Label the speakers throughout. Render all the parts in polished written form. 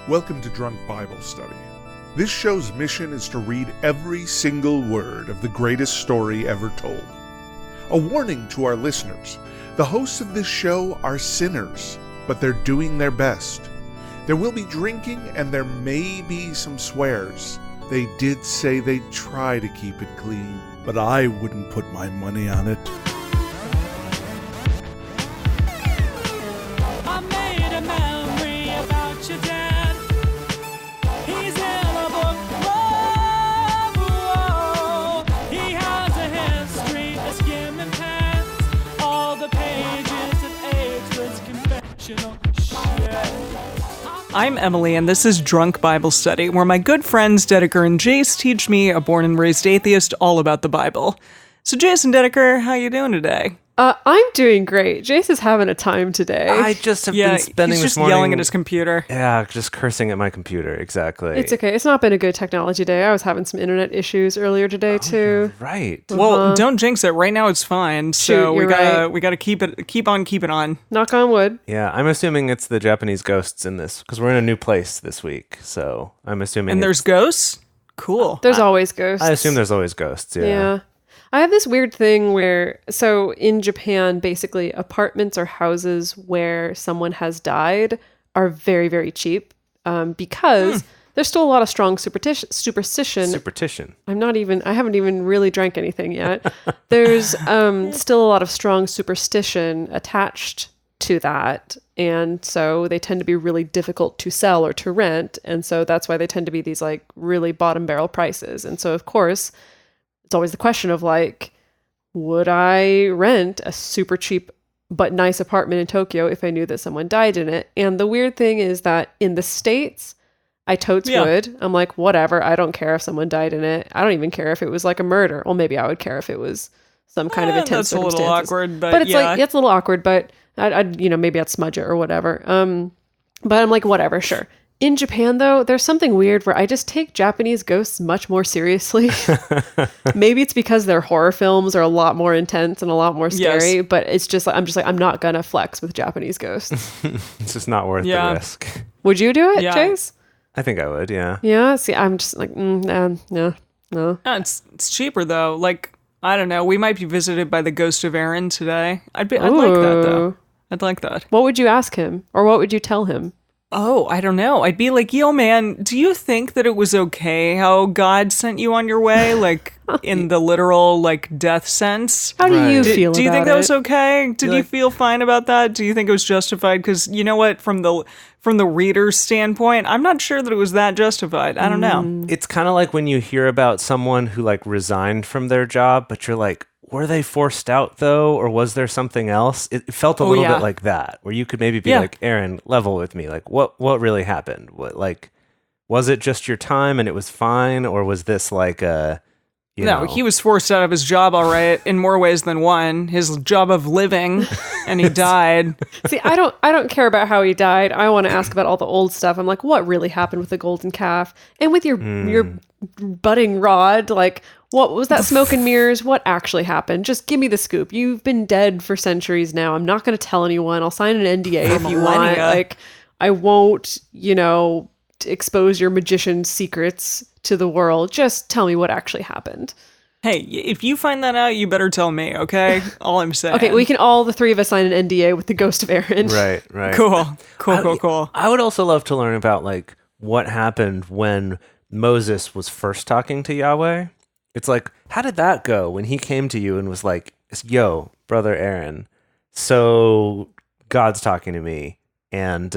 Speaker 1: Welcome to Drunk Bible Study. This show's mission is to read every single word of the greatest story ever told. A warning to our listeners, the hosts of this show are sinners, but they're doing their best. There will be drinking and there may be some swears. They did say they'd try to keep it clean, but I wouldn't put my money on it.
Speaker 2: I made a memory about your dad. He's in a book. Whoa, whoa. He has a history of skimming past all the pages of ageless confessional shit. I'm Emily, and this is Drunk Bible Study, where my good friends Dedeker and Jace teach me, a born and raised atheist, all about the Bible. So Jace and Dedeker, how you doing today?
Speaker 3: I'm doing great. Jace is having a time today.
Speaker 4: I just have been spending
Speaker 3: he's
Speaker 4: this
Speaker 3: just
Speaker 4: morning
Speaker 3: yelling at his computer.
Speaker 4: Yeah, just cursing at my computer. Exactly.
Speaker 3: It's okay. It's not been a good technology day. I was having some internet issues earlier today too.
Speaker 4: Right.
Speaker 3: Uh-huh.
Speaker 5: Well, don't jinx it. Right now it's fine. So
Speaker 3: Shoot,
Speaker 5: we gotta keep on keeping on.
Speaker 3: Knock on wood.
Speaker 4: Yeah, I'm assuming it's the Japanese ghosts in this because we're in a new place this week. So I'm assuming.
Speaker 5: And there's ghosts? Cool.
Speaker 3: There's always ghosts.
Speaker 4: I assume there's always ghosts. Yeah.
Speaker 3: Yeah. I have this weird thing where, so in Japan, basically apartments or houses where someone has died are very, very cheap because there's still a lot of strong superstition.
Speaker 4: Superstition.
Speaker 3: I haven't even really drank anything yet. There's still a lot of strong superstition attached to that. And so they tend to be really difficult to sell or to rent. And so that's why they tend to be these like really bottom barrel prices. And so of course, it's always the question of like, would I rent a super cheap but nice apartment in Tokyo if I knew that someone died in it? And the weird thing is that in the States, I totes would. I'm like, whatever. I don't care if someone died in it. I don't even care if it was like a murder. Well, maybe I would care if it was some kind of intense
Speaker 5: That's a little awkward,
Speaker 3: but it's like, it's a little awkward, but I'd maybe I'd smudge it or whatever. But I'm like, whatever, sure. In Japan, though, there's something weird where I just take Japanese ghosts much more seriously. Maybe it's because their horror films are a lot more intense and a lot more scary, but it's just like, I'm not going to flex with Japanese ghosts.
Speaker 4: It's just not worth the risk.
Speaker 3: Would you do it,
Speaker 5: Yeah.
Speaker 3: Chase?
Speaker 4: I think I would, yeah.
Speaker 3: Yeah? See, I'm just like, no.
Speaker 5: Yeah, it's cheaper though. Like, I don't know. We might be visited by the ghost of Aaron today. I'd like that though. I'd like that.
Speaker 3: What would you ask him? Or what would you tell him?
Speaker 5: Oh, I don't know. I'd be like, yo, man, do you think that it was okay how God sent you on your way? Like, in the literal, like, death sense?
Speaker 3: How do you feel about it?
Speaker 5: Do you think that was okay? Did you feel fine about that? Do you think it was justified? Because you know what? From the reader's standpoint, I'm not sure that it was that justified. I don't know.
Speaker 4: It's kind of like when you hear about someone who like resigned from their job, but you're like, were they forced out though, or was there something else? It felt a little bit like that, where you could maybe be like, Aaron, level with me. Like, what really happened? What, like, was it just your time and it was fine, or was this like a,
Speaker 5: No, he was forced out of his job, all right, in more ways than one. His job of living, and he died.
Speaker 3: See, I don't care about how he died. I want to ask about all the old stuff. I'm like, what really happened with the golden calf and with your budding rod? Like, what was that smoke and mirrors? What actually happened? Just give me the scoop. You've been dead for centuries now. I'm not going to tell anyone. I'll sign an NDA if you want. Like, I won't, expose your magician secrets to the world. Just tell me what actually happened.
Speaker 5: Hey, if you find that out, you better tell me, okay? All I'm saying.
Speaker 3: Okay, we can all, the three of us, sign an NDA with the ghost of Aaron.
Speaker 4: Right.
Speaker 5: Cool.
Speaker 4: I would also love to learn about like what happened when Moses was first talking to Yahweh. It's like, how did that go when he came to you and was like, yo, brother Aaron, so God's talking to me and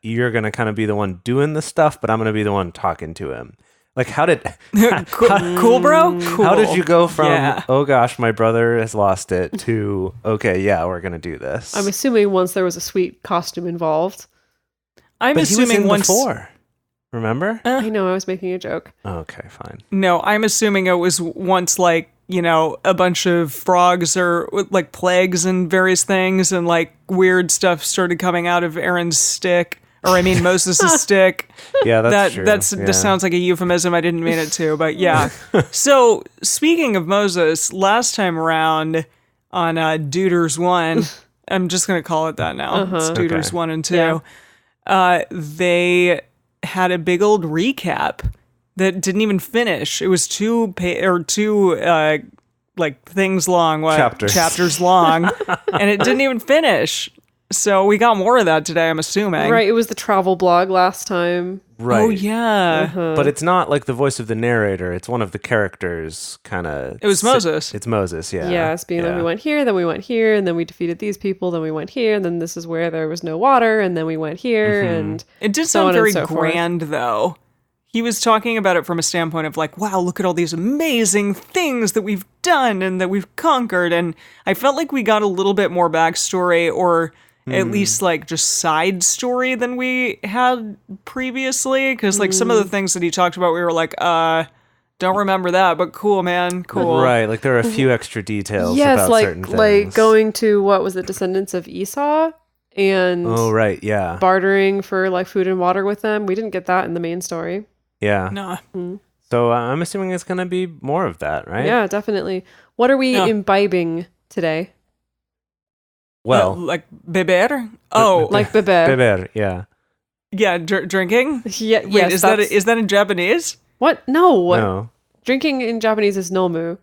Speaker 4: you're going to kind of be the one doing the stuff, but I'm going to be the one talking to him. Like, how did...
Speaker 5: cool, bro? Cool.
Speaker 4: How did you go from, oh gosh, my brother has lost it, to, okay, yeah, we're going to do this?
Speaker 3: I'm assuming once there was a sweet costume involved.
Speaker 5: I'm assuming once...
Speaker 4: before. Remember?
Speaker 3: I know, I was making a joke.
Speaker 4: Okay, fine.
Speaker 5: No, I'm assuming it was once like, a bunch of frogs or like plagues and various things and like weird stuff started coming out of Aaron's stick. Or I mean Moses' stick.
Speaker 4: Yeah, that's true.
Speaker 5: That sounds like a euphemism. I didn't mean it to, but yeah. So speaking of Moses, last time around on Deuters 1, I'm just going to call it that now. It's Deuters 1 and 2.
Speaker 3: Yeah.
Speaker 5: They had a big old recap that didn't even finish. It was two like things long, chapters long, and it didn't even finish. So we got more of that today, I'm assuming.
Speaker 3: Right, it was the travel blog last time.
Speaker 4: Right.
Speaker 5: Oh, yeah.
Speaker 4: But it's not like the voice of the narrator. It's one of the characters, kind of.
Speaker 5: It was Moses.
Speaker 4: It's Moses, yeah.
Speaker 3: Yeah, it's being like, we went here, then we went here, and then we defeated these people, then we went here, and then this is where there was no water, and then we went here, and
Speaker 5: It did
Speaker 3: so
Speaker 5: sound
Speaker 3: on
Speaker 5: very
Speaker 3: and so forth.
Speaker 5: grand, though. He was talking about it from a standpoint of like, wow, look at all these amazing things that we've done and that we've conquered. And I felt like we got a little bit more backstory, or at least like just side story than we had previously. Because like some of the things that he talked about, we were like, don't remember that, but cool, man, cool.
Speaker 4: Right, like there are a few extra details
Speaker 3: yes,
Speaker 4: about certain things.
Speaker 3: like going to, what was it, descendants of Esau? And
Speaker 4: Oh, right, yeah.
Speaker 3: bartering for like food and water with them. We didn't get that in the main story.
Speaker 4: Yeah.
Speaker 5: Nah.
Speaker 4: So I'm assuming it's going to be more of that, right?
Speaker 3: Yeah, definitely. What are we imbibing today?
Speaker 4: Well,
Speaker 5: like beber? Oh,
Speaker 3: Like bebe.
Speaker 4: beber, yeah.
Speaker 5: yeah, drinking?
Speaker 3: Yeah,
Speaker 5: Wait,
Speaker 3: yes,
Speaker 5: is
Speaker 3: that's-
Speaker 5: that in Japanese?
Speaker 3: What? No.
Speaker 4: No.
Speaker 3: Drinking in Japanese is nomu.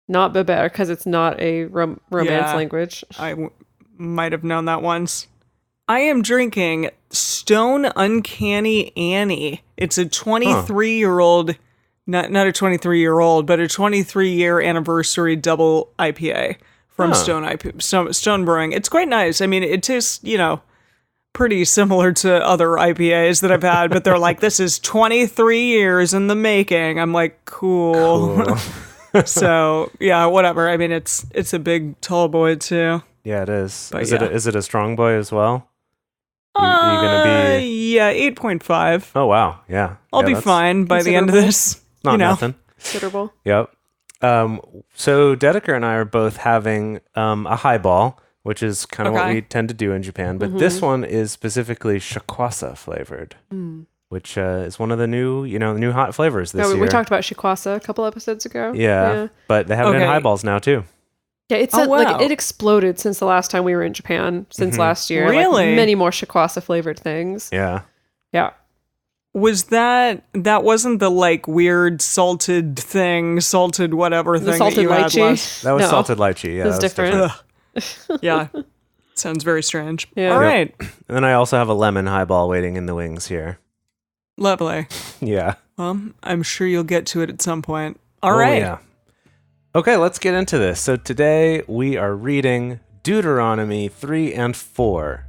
Speaker 3: Not beber, because it's not a romance
Speaker 5: Yeah.
Speaker 3: language.
Speaker 5: I might have known that once. I am drinking Stone Uncanny Annie. It's a 23-year-old, not a 23-year-old, but a 23-year anniversary double IPA from Stone Brewing. It's quite nice. I mean, it tastes, pretty similar to other IPAs that I've had, but they're like, this is 23 years in the making. I'm like, cool. So, yeah, whatever. I mean, it's a big tall boy, too.
Speaker 4: Yeah, it is.
Speaker 5: But
Speaker 4: Is it a strong boy as well? You gonna be?
Speaker 5: Yeah, 8.5.
Speaker 4: Oh wow, yeah.
Speaker 5: I'll
Speaker 4: Yeah,
Speaker 5: be
Speaker 4: that's
Speaker 5: fine by the end of this.
Speaker 4: Not nothing.
Speaker 3: Considerable.
Speaker 4: Yep. So Dedeker and I are both having a highball, which is kind of what
Speaker 5: Okay.
Speaker 4: we tend to do in Japan, but this one is specifically shikwasa flavored, which is one of the new hot flavors this year.
Speaker 3: We talked about shikwasa a couple episodes ago.
Speaker 4: Yeah, but they have it in
Speaker 5: Okay.
Speaker 4: highballs now too.
Speaker 3: Yeah, it's
Speaker 5: Oh, wow.
Speaker 3: like it exploded since the last time we were in Japan, since last year.
Speaker 5: Really?
Speaker 3: Like, many more shikwasa flavored things.
Speaker 4: Yeah.
Speaker 3: Yeah.
Speaker 5: Was that wasn't the like weird salted whatever thing
Speaker 3: salted
Speaker 5: that you had
Speaker 3: lychee?
Speaker 5: last?
Speaker 4: That was
Speaker 3: No.
Speaker 4: salted lychee. Yeah,
Speaker 3: That's
Speaker 4: that was
Speaker 3: different.
Speaker 5: Yeah. Sounds very strange.
Speaker 3: Yeah.
Speaker 5: All
Speaker 3: Yep.
Speaker 5: right.
Speaker 4: And then I also have a lemon highball waiting in the wings here.
Speaker 5: Lovely.
Speaker 4: Yeah.
Speaker 5: Well, I'm sure you'll get to it at some point. All
Speaker 4: Oh,
Speaker 5: right.
Speaker 4: Yeah. Okay, let's get into this. So today we are reading Deuteronomy 3 and 4.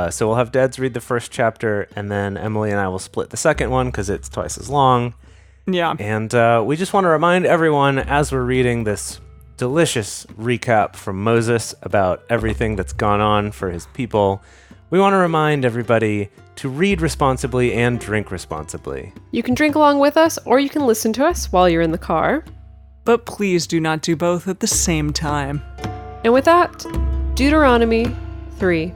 Speaker 4: So we'll have Deds read the first chapter, and then Emily and I will split the second one because it's twice as long.
Speaker 5: Yeah.
Speaker 4: And we just want to remind everyone as we're reading this delicious recap from Moses about everything that's gone on for his people, we want to remind everybody to read responsibly and drink responsibly.
Speaker 3: You can drink along with us, or you can listen to us while you're in the car.
Speaker 5: But please do not do both at the same time.
Speaker 3: And with that, Deuteronomy 3.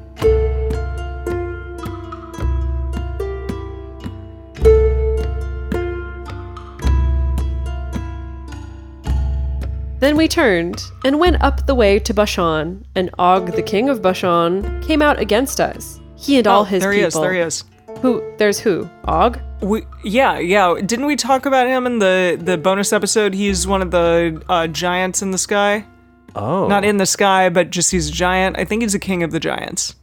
Speaker 3: Then we turned and went up the way to Bashan, and Og, the king of Bashan, came out against us, he and all his
Speaker 5: there
Speaker 3: people.
Speaker 5: There he is.
Speaker 3: There's who? Og?
Speaker 5: Yeah. Didn't we talk about him in the bonus episode? He's one of the giants in the sky.
Speaker 4: Oh.
Speaker 5: Not in the sky, but just he's a giant. I think he's the king of the giants.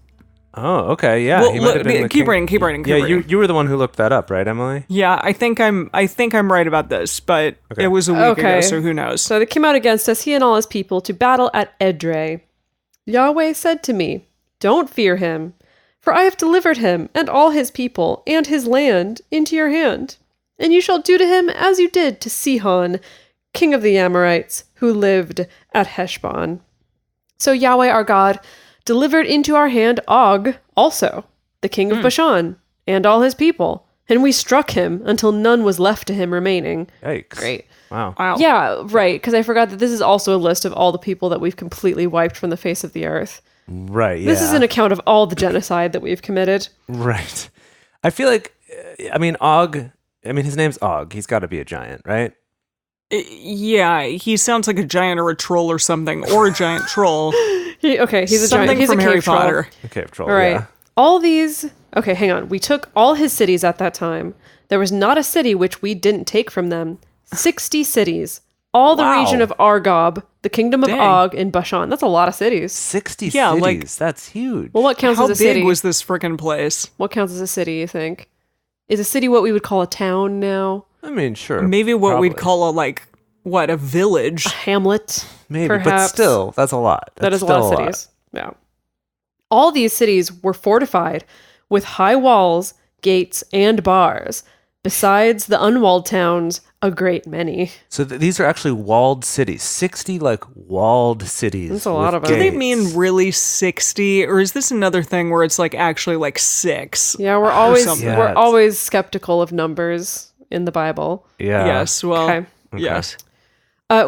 Speaker 4: Oh, okay, yeah.
Speaker 5: Well,
Speaker 4: he might have been the
Speaker 5: keep
Speaker 4: king.
Speaker 5: reading.
Speaker 4: Yeah, you were the one who looked that up, right, Emily?
Speaker 5: Yeah, I think I'm right about this, but it was a week ago, so who knows?
Speaker 3: So they came out against us, he and all his people, to battle at Edrei. Yahweh said to me, "Don't fear him, for I have delivered him and all his people and his land into your hand. And you shall do to him as you did to Sihon, king of the Amorites, who lived at Heshbon." So Yahweh our God delivered into our hand Og also, the king of Bashan, and all his people. And we struck him until none was left to him remaining.
Speaker 4: Yikes.
Speaker 3: Great.
Speaker 4: Wow.
Speaker 5: Wow.
Speaker 3: Yeah, right, because I forgot that this is also a list of all the people that we've completely wiped from the face of the earth.
Speaker 4: Right, yeah.
Speaker 3: This is an account of all the genocide that we've committed.
Speaker 4: Right. I feel like, Og, his name's Og. He's got to be a giant, right?
Speaker 5: Yeah, he sounds like a giant or a troll or something, or a giant troll.
Speaker 3: He's a
Speaker 5: Something
Speaker 3: giant. He's
Speaker 5: from
Speaker 3: a
Speaker 5: Harry
Speaker 3: cave troll.
Speaker 5: Potter.
Speaker 4: A cave troll,
Speaker 3: All right.
Speaker 4: yeah.
Speaker 3: Okay, hang on. We took all his cities at that time. There was not a city which we didn't take from them. 60 cities. All the
Speaker 4: Wow.
Speaker 3: region of Argob, the kingdom of
Speaker 5: Dang.
Speaker 3: Og, and Bashan. That's a lot of cities.
Speaker 4: 60
Speaker 5: Yeah,
Speaker 4: cities.
Speaker 5: like-
Speaker 4: That's huge.
Speaker 3: Well, what counts
Speaker 5: How
Speaker 3: as a
Speaker 5: big
Speaker 3: city?
Speaker 5: was this freaking place?
Speaker 3: What counts as a city, you think? Is a city what we would call a town now?
Speaker 4: I mean, sure.
Speaker 5: Maybe what we'd
Speaker 4: probably.
Speaker 5: call a village.
Speaker 3: A hamlet?
Speaker 4: Maybe, but
Speaker 3: perhaps.
Speaker 4: still, that's a lot.
Speaker 3: That
Speaker 4: That's
Speaker 3: is a lot of
Speaker 4: still
Speaker 3: cities. Yeah. All these cities were fortified with high walls, gates, and bars. Besides the unwalled towns, a great many.
Speaker 4: So these are actually walled cities. 60 like walled cities.
Speaker 3: That's a lot
Speaker 4: with
Speaker 3: of them.
Speaker 5: Do they
Speaker 4: gates.
Speaker 5: mean really 60, or is this another thing where it's like actually like 6?
Speaker 3: Yeah, we're
Speaker 5: something.
Speaker 4: Yeah,
Speaker 3: we're
Speaker 4: it's-
Speaker 3: always skeptical of numbers in the Bible.
Speaker 4: Yeah.
Speaker 5: Yes, well,
Speaker 3: Okay.
Speaker 5: yes.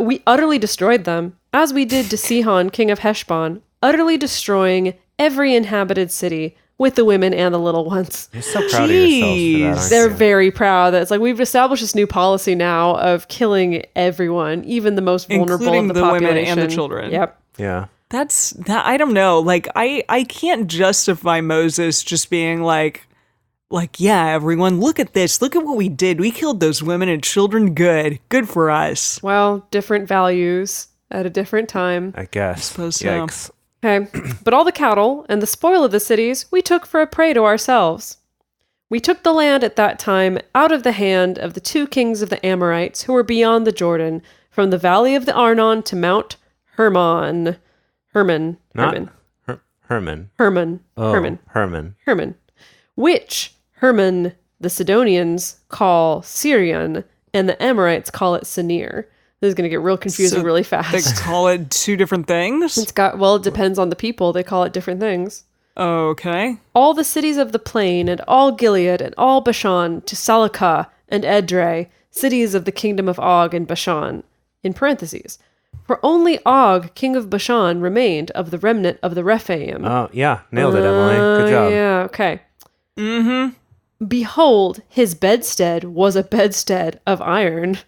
Speaker 3: We utterly destroyed them, as we did to Sihon, king of Heshbon, utterly destroying every inhabited city with the women and the little ones.
Speaker 4: You're so proud of yourselves for that,
Speaker 5: Jeez.
Speaker 4: aren't
Speaker 3: They're
Speaker 4: you?
Speaker 3: very proud that it's like we've established this new policy now of killing everyone, even the most vulnerable
Speaker 5: Including
Speaker 3: of the
Speaker 5: the women
Speaker 3: population.
Speaker 5: and the children.
Speaker 3: Yep.
Speaker 4: Yeah.
Speaker 5: That's that. I don't know. Like I can't justify Moses just being like, yeah, everyone, look at this. Look at what we did. We killed those women and children. Good for us.
Speaker 3: Well, different values at a different time.
Speaker 4: I guess.
Speaker 5: suppose so.
Speaker 4: Yikes.
Speaker 3: Okay. But all the cattle and the spoil of the cities we took for a prey to ourselves. We took the land at that time out of the hand of the 2 kings of the Amorites who were beyond the Jordan, from the valley of the Arnon to Mount Hermon. Hermon.
Speaker 4: Not
Speaker 3: Hermon.
Speaker 4: Herman.
Speaker 3: Hermon.
Speaker 4: Oh,
Speaker 3: Hermon.
Speaker 4: Herman.
Speaker 3: Hermon. Which Hermon the Sidonians call Syrian, and the Amorites call it Sinir. This is going to get real confusing
Speaker 5: So
Speaker 3: really
Speaker 5: They
Speaker 3: fast.
Speaker 5: call it 2 different things.
Speaker 3: It depends on the people. They call it different things.
Speaker 5: Okay.
Speaker 3: All the cities of the plain, and all Gilead, and all Bashan, to Salakah and Edrei, cities of the kingdom of Og and Bashan, in parentheses. For only Og, king of Bashan, remained of the remnant of the Rephaim.
Speaker 4: Oh, yeah. Nailed it, Emily. Good job.
Speaker 3: Yeah, okay. Mm-hmm. Behold, his bedstead was a bedstead of iron.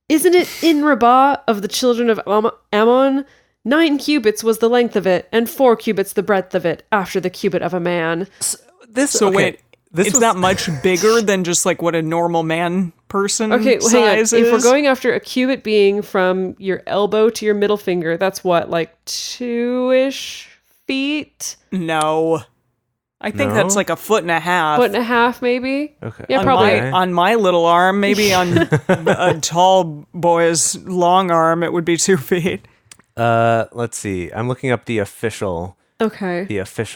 Speaker 3: Isn't it in Rabbah of the children of Ammon? 9 cubits was the length of it, and 4 cubits the breadth of it, after the cubit of a man.
Speaker 5: So wait, it's not much bigger than just like what a normal man person
Speaker 3: Okay, well, hang on.
Speaker 5: size
Speaker 3: If we're
Speaker 5: is?
Speaker 3: going after a cubit being from your elbow to your middle finger, that's what, like 2-ish feet?
Speaker 5: No. I think
Speaker 4: No?
Speaker 5: that's like a foot and a half.
Speaker 3: Foot and a half, maybe?
Speaker 4: Okay.
Speaker 3: Yeah,
Speaker 5: on
Speaker 3: probably.
Speaker 4: Okay.
Speaker 5: on my little arm, maybe on a tall boy's long arm, it would be 2 feet.
Speaker 4: Let's see. I'm looking up the official
Speaker 3: Okay.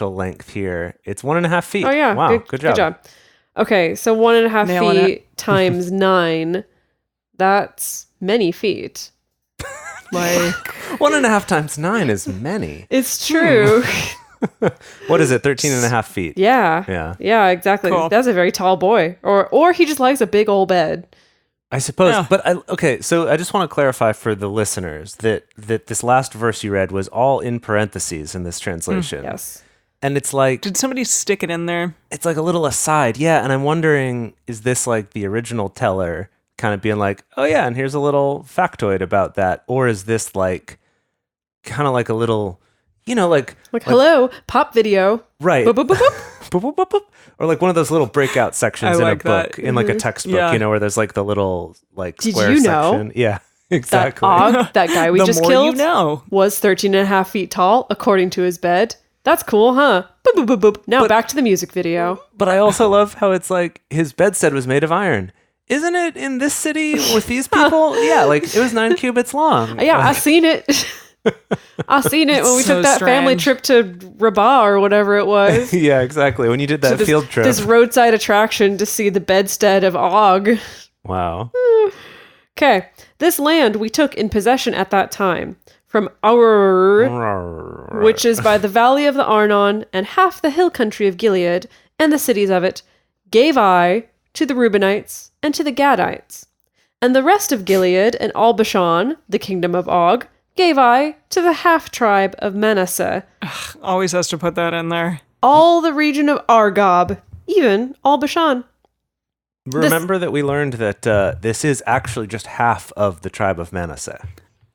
Speaker 4: length here. It's 1.5 feet.
Speaker 3: Oh, yeah.
Speaker 4: Wow. Good job.
Speaker 3: Okay, so 1.5
Speaker 5: Nailing
Speaker 3: feet times 9. That's many feet.
Speaker 5: Like
Speaker 4: 1.5 times 9 is many.
Speaker 3: It's true.
Speaker 4: What is it? 13.5 feet.
Speaker 3: Yeah.
Speaker 4: Yeah.
Speaker 3: Yeah, exactly.
Speaker 5: Cool.
Speaker 3: That's a very tall boy. Or he just likes a big old bed.
Speaker 4: I suppose.
Speaker 5: Yeah.
Speaker 4: But okay, so I just want to clarify for the listeners that this last verse you read was all in parentheses in this translation.
Speaker 3: Yes.
Speaker 4: And it's like
Speaker 5: did somebody stick it in there?
Speaker 4: it's like a little aside. Yeah, and I'm wondering, is this like the original teller kind of being like, oh yeah, and here's a little factoid about that? Or is this like kind of like a little, like
Speaker 3: Hello, pop video.
Speaker 4: right.
Speaker 3: Boop, boop, boop, boop.
Speaker 4: Boop, boop, boop, boop. Or like one of those little breakout sections
Speaker 5: I
Speaker 4: in
Speaker 5: like
Speaker 4: a book,
Speaker 5: that.
Speaker 4: in like a textbook,
Speaker 5: Yeah.
Speaker 4: where there's like the little like
Speaker 3: Did
Speaker 4: square
Speaker 3: you know
Speaker 4: section. Yeah,
Speaker 3: That
Speaker 4: exactly.
Speaker 3: Og, that guy we
Speaker 5: The
Speaker 3: just
Speaker 5: more
Speaker 3: killed,
Speaker 5: you know.
Speaker 3: was 13.5 feet tall, according to his bed. That's cool, huh? Boop, boop, boop, boop. Now back to the music video.
Speaker 4: But I also love how it's like his bedstead was made of iron. Isn't it in this city with these people? Yeah, like it was 9 cubits long.
Speaker 3: Yeah, I seen it. I seen it when we
Speaker 5: So
Speaker 3: took that family
Speaker 5: strange.
Speaker 3: trip to Rabbah or whatever it was.
Speaker 4: Yeah, exactly. When you did that
Speaker 3: this,
Speaker 4: field trip.
Speaker 3: This roadside attraction to see the bedstead of Og.
Speaker 4: Wow.
Speaker 3: Okay, this land we took in possession at that time from Aur, which is by the valley of the Arnon and half the hill country of Gilead and the cities of it, gave I to the Reubenites and to the Gadites. And the rest of Gilead and all Bashan, the kingdom of Og, gave I to the half-tribe of Manasseh,
Speaker 5: Always has to put that in there.
Speaker 3: all the region of Argob, even all Bashan.
Speaker 4: Remember that we learned that this is actually just half of the tribe of Manasseh.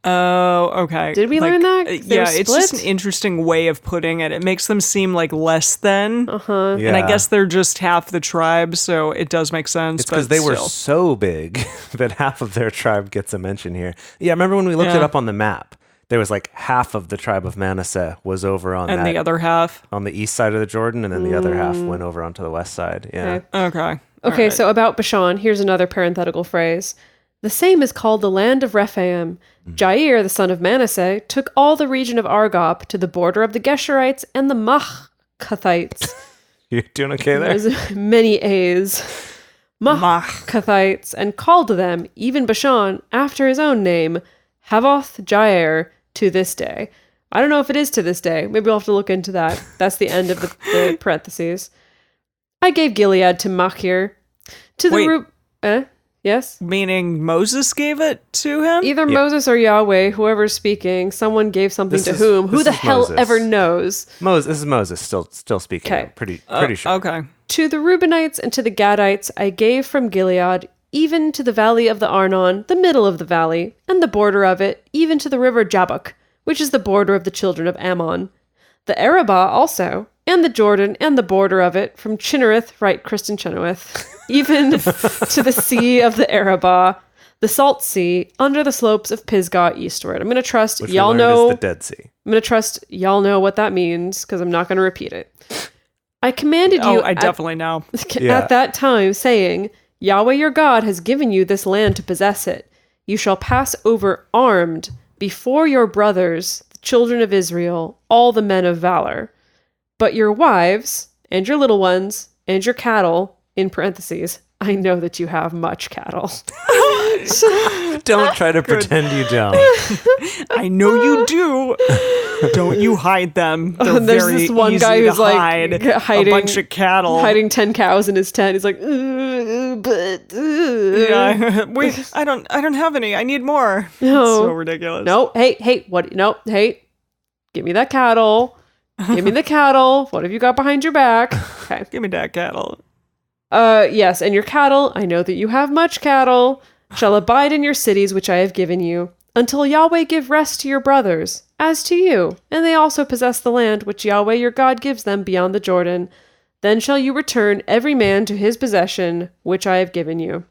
Speaker 5: Oh, okay.
Speaker 3: Did we learn that? They
Speaker 5: Yeah,
Speaker 3: were
Speaker 5: it's just an
Speaker 3: split?
Speaker 5: interesting way of putting it. It makes them seem like less than.
Speaker 3: Uh-huh.
Speaker 4: Yeah.
Speaker 5: And I guess they're just half the tribe, so it does make sense.
Speaker 4: It's because
Speaker 5: but
Speaker 4: they were
Speaker 5: still.
Speaker 4: so big that half of their tribe gets a mention here. Yeah, remember when we looked it
Speaker 5: Yeah.
Speaker 4: up on the map? There was like half of the tribe of Manasseh was over on
Speaker 5: And
Speaker 4: that,
Speaker 5: the other half.
Speaker 4: on the east side of the Jordan, and then the other half went over onto the west side. Yeah.
Speaker 3: Okay.
Speaker 5: Okay.
Speaker 3: Okay,
Speaker 5: Alright.
Speaker 3: so about Bashan, here's another parenthetical phrase. The same is called the land of Rephaim. Jair, the son of Manasseh, took all the region of Argob to the border of the Geshurites and the Machkathites.
Speaker 4: You doing okay there?
Speaker 3: There's many A's. Machkathites, and called to them, even Bashan, after his own name, Havoth Jair, to this day. I don't know if it is to this day. Maybe we'll have to look into that. That's the end of the parentheses. I gave Gilead to Machir. To the
Speaker 5: Wait.
Speaker 3: Yes?
Speaker 5: Meaning Moses gave it to him?
Speaker 3: Either Moses or Yahweh, whoever's speaking, someone gave something
Speaker 4: This
Speaker 3: to
Speaker 4: is-
Speaker 3: whom. Who
Speaker 4: this
Speaker 3: the
Speaker 4: is
Speaker 3: hell
Speaker 4: Moses.
Speaker 3: ever knows?
Speaker 4: This is Moses still speaking.
Speaker 3: 'Kay.
Speaker 4: Pretty sure.
Speaker 5: Okay.
Speaker 3: To the Reubenites and to the Gadites I gave from Gilead, even to the valley of the Arnon, the middle of the valley, and the border of it, even to the river Jabbok, which is the border of the children of Ammon. The Arabah also, and the Jordan, and the border of it, from Chinnereth, right, Kristen Chenoweth, even to the sea of the Arabah, the Salt Sea, under the slopes of Pisgah eastward. I'm going to trust
Speaker 4: Which
Speaker 3: y'all
Speaker 4: we learned
Speaker 3: know.
Speaker 4: is the Dead Sea.
Speaker 3: I'm going to trust y'all know what that means, because I'm not going to repeat it. I commanded you
Speaker 5: Oh, I definitely know.
Speaker 4: Yeah.
Speaker 3: at that time, saying, Yahweh your God has given you this land to possess it. You shall pass over armed before your brothers, the children of Israel, all the men of valor. But your wives, and your little ones, and your cattle, in parentheses, I know that you have much cattle.
Speaker 4: Don't try to pretend you don't.
Speaker 5: I know you do. Don't you hide them. They're
Speaker 3: There's
Speaker 5: very
Speaker 3: this one
Speaker 5: easy
Speaker 3: guy
Speaker 5: to
Speaker 3: who's like
Speaker 5: hide.
Speaker 3: hiding
Speaker 5: a bunch of cattle.
Speaker 3: hiding 10 cows in his tent. He's like, but
Speaker 5: Yeah. Wait, I don't have any. I need more.
Speaker 3: No.
Speaker 5: It's so ridiculous.
Speaker 3: No, hey, what? No, hey, give me that cattle. Give me the cattle. What have you got behind your back? Okay.
Speaker 5: Give me that cattle.
Speaker 3: Yes, and your cattle, I know that you have much cattle, shall abide in your cities which I have given you, until Yahweh give rest to your brothers, as to you, and they also possess the land which Yahweh your God gives them beyond the Jordan. Then shall you return every man to his possession, which I have given you.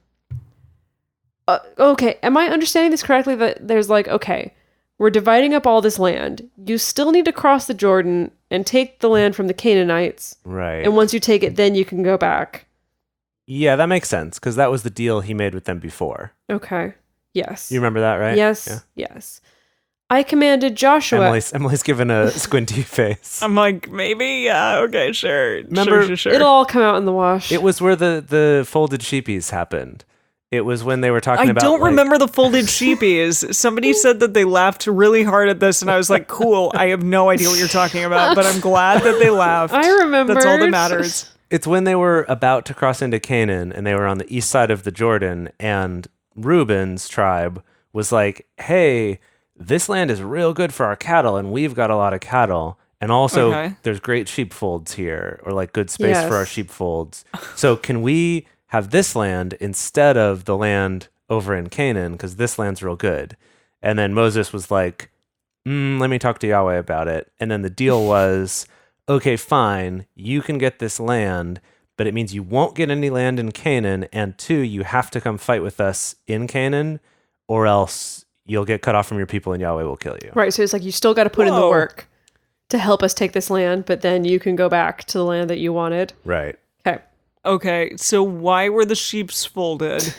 Speaker 3: Okay, am I understanding this correctly? That there's like, okay, we're dividing up all this land. You still need to cross the Jordan and take the land from the Canaanites.
Speaker 4: Right.
Speaker 3: And once you take it, then you can go back.
Speaker 4: Yeah, that makes sense because that was the deal he made with them before.
Speaker 3: Okay. Yes.
Speaker 4: You remember that, right?
Speaker 3: Yes.
Speaker 4: Yeah.
Speaker 3: Yes. I commanded Joshua.
Speaker 4: Emily's given a squinty face.
Speaker 5: I'm like, maybe? Yeah, okay, sure.
Speaker 4: Remember-
Speaker 5: Sure.
Speaker 3: It'll all come out in the wash.
Speaker 4: It was where the folded sheepies happened. It was when they were talking
Speaker 5: I
Speaker 4: about.
Speaker 5: don't
Speaker 4: like-
Speaker 5: remember the folded sheepies. Somebody said that they laughed really hard at this, and I was like, cool, I have no idea what you're talking about, but I'm glad that they laughed.
Speaker 3: I remember.
Speaker 5: That's all that matters.
Speaker 4: It's when they were about to cross into Canaan and they were on the east side of the Jordan, and Reuben's tribe was like, hey, this land is real good for our cattle, and we've got a lot of cattle. And also,
Speaker 5: Okay.
Speaker 4: there's great sheepfolds here, or like good space
Speaker 3: Yes.
Speaker 4: for our sheepfolds. So can we have this land instead of the land over in Canaan? Because this land's real good. And then Moses was like, let me talk to Yahweh about it. And then the deal was, okay, fine, you can get this land, but it means you won't get any land in Canaan. And 2, you have to come fight with us in Canaan, or else you'll get cut off from your people and Yahweh will kill you.
Speaker 3: Right. So it's like you still got to put in the
Speaker 5: Whoa.
Speaker 3: work to help us take this land, but then you can go back to the land that you wanted.
Speaker 4: Right.
Speaker 3: Okay.
Speaker 5: Okay, so why were the sheeps folded?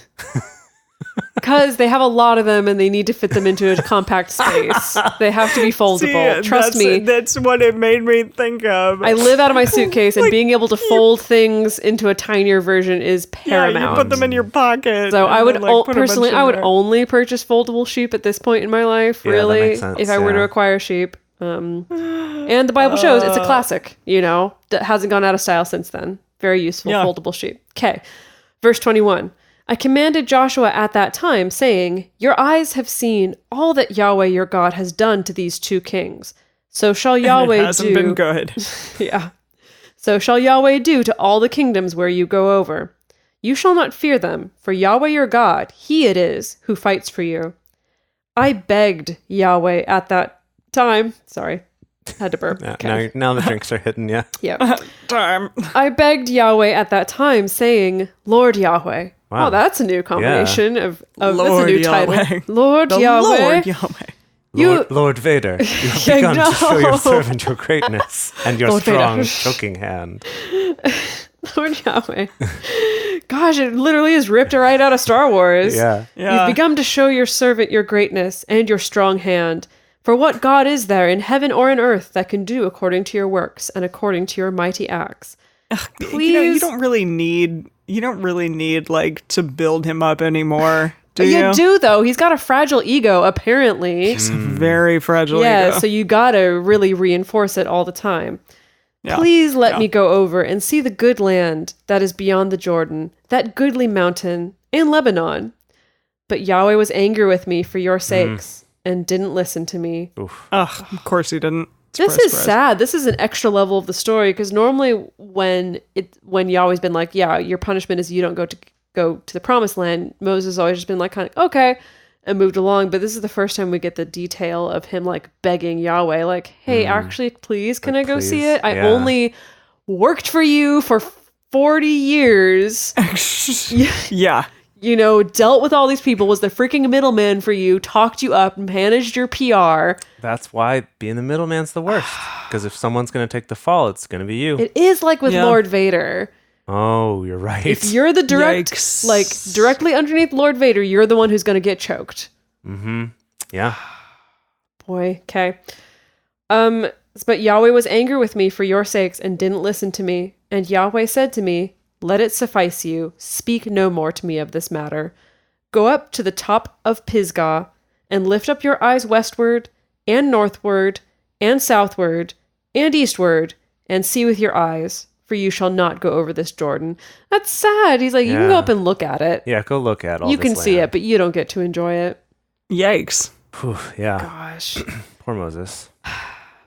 Speaker 3: Because they have a lot of them and they need to fit them into a compact space. They have to be foldable. Trust me.
Speaker 5: That's what it made me think of.
Speaker 3: I live out of my suitcase, and being able to fold things into a tinier version is
Speaker 5: yeah,
Speaker 3: paramount.
Speaker 5: you put them in your pocket.
Speaker 3: So
Speaker 5: and
Speaker 3: I would
Speaker 5: then, like, put a bunch
Speaker 3: personally,
Speaker 5: in
Speaker 3: I would
Speaker 5: there.
Speaker 3: only purchase foldable sheep at this point in my life.
Speaker 4: Yeah, that
Speaker 3: Really,
Speaker 4: makes sense,
Speaker 3: if I were to
Speaker 4: yeah.
Speaker 3: acquire sheep, and the Bible shows it's a classic. You know, that hasn't gone out of style since then. Very useful
Speaker 5: Yeah.
Speaker 3: foldable sheep. Okay, verse 21. I commanded Joshua at that time, saying, Your eyes have seen all that Yahweh your God has done to these 2 kings. So shall Yahweh
Speaker 5: It hasn't
Speaker 3: do.
Speaker 5: been good.
Speaker 3: Yeah. So shall Yahweh do to all the kingdoms where you go over. You shall not fear them, for Yahweh your God, he it is who fights for you. I begged Yahweh at that time. Sorry, had to burp.
Speaker 4: Yeah,
Speaker 3: Okay.
Speaker 4: now the drinks are hidden, yeah.
Speaker 3: Yeah.
Speaker 5: Time.
Speaker 3: I begged Yahweh at that time, saying, Lord Yahweh.
Speaker 4: Wow.
Speaker 3: Oh, that's a new combination of that's a
Speaker 5: Lord
Speaker 3: new
Speaker 5: Yahweh.
Speaker 3: title. Lord
Speaker 5: The
Speaker 3: Yahweh.
Speaker 5: Lord Yahweh.
Speaker 3: You-
Speaker 4: Lord Vader, you have
Speaker 3: Yeah,
Speaker 4: begun to show your
Speaker 3: no.
Speaker 4: servant your greatness and your
Speaker 3: Lord
Speaker 4: strong
Speaker 3: Vader.
Speaker 4: choking hand.
Speaker 3: Lord Yahweh. Gosh, it literally is ripped right out of Star Wars.
Speaker 4: Yeah.
Speaker 5: Yeah.
Speaker 3: You've begun to show your servant your greatness and your strong hand. For what God is there in heaven or in earth that can do according to your works and according to your mighty acts? Please.
Speaker 5: You don't really need like to build him up anymore. Do you?
Speaker 3: You do, though. He's got a fragile ego, apparently.
Speaker 5: Very fragile
Speaker 3: Yeah,
Speaker 5: ego.
Speaker 3: so you gotta really reinforce it all the time.
Speaker 5: Yeah.
Speaker 3: Please let
Speaker 5: Yeah.
Speaker 3: me go over and see the good land that is beyond the Jordan, that goodly mountain, and Lebanon. But Yahweh was angry with me for your sakes and didn't listen to me.
Speaker 5: Ugh, of course he didn't.
Speaker 3: This
Speaker 5: Surprise,
Speaker 3: is
Speaker 5: surprise.
Speaker 3: sad. This is an extra level of the story because normally when Yahweh's been like, yeah, your punishment is you don't go to the promised land, Moses has always just been like, kind of okay, and moved along. But this is the first time we get the detail of him like begging Yahweh, like, hey, actually, please, can I go see
Speaker 4: please,
Speaker 3: it? I
Speaker 4: yeah.
Speaker 3: only worked for you for 40 years.
Speaker 5: Yeah.
Speaker 3: You know, dealt with all these people, was the freaking middleman for you, talked you up, managed your PR.
Speaker 4: That's why being the middleman's the worst. Because if someone's going to take the fall, it's going to be you.
Speaker 3: It is like with
Speaker 5: Yeah.
Speaker 3: Lord Vader.
Speaker 4: Oh, you're right.
Speaker 3: If you're the direct,
Speaker 5: Yikes.
Speaker 3: like directly underneath Lord Vader, you're the one who's going to get choked.
Speaker 4: Yeah.
Speaker 3: Boy, okay. But Yahweh was angry with me for your sakes and didn't listen to me. And Yahweh said to me, let it suffice you. Speak no more to me of this matter. Go up to the top of Pisgah and lift up your eyes westward and northward and southward and eastward and see with your eyes, for you shall not go over this Jordan. That's sad. He's like, you can go
Speaker 4: Yeah.
Speaker 3: up and look at it.
Speaker 4: Yeah, go look at all
Speaker 3: You
Speaker 4: this
Speaker 3: can see it,
Speaker 4: land.
Speaker 3: but you don't get to enjoy it.
Speaker 5: Yikes.
Speaker 4: Whew, yeah.
Speaker 3: Gosh.
Speaker 4: Poor Moses.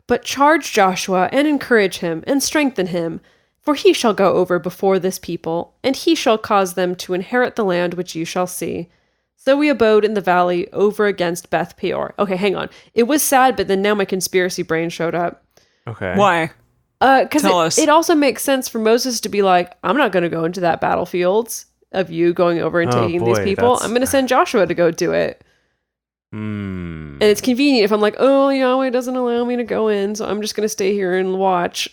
Speaker 3: But charge Joshua and encourage him and strengthen him, for he shall go over before this people, and he shall cause them to inherit the land which you shall see. So we abode in the valley over against Beth Peor. Okay, hang on. It was sad, but then now my conspiracy brain showed up.
Speaker 4: Okay.
Speaker 5: Why?
Speaker 3: Because
Speaker 5: Tell us.
Speaker 3: it also makes sense for Moses to be like, I'm not going to go into that battlefield of you going over and
Speaker 4: Oh,
Speaker 3: taking these
Speaker 4: boy,
Speaker 3: people.
Speaker 4: that's-
Speaker 3: I'm going to send Joshua to go do it.
Speaker 4: Hmm.
Speaker 3: And it's convenient if I'm like, oh, Yahweh doesn't allow me to go in, so I'm just going to stay here and watch.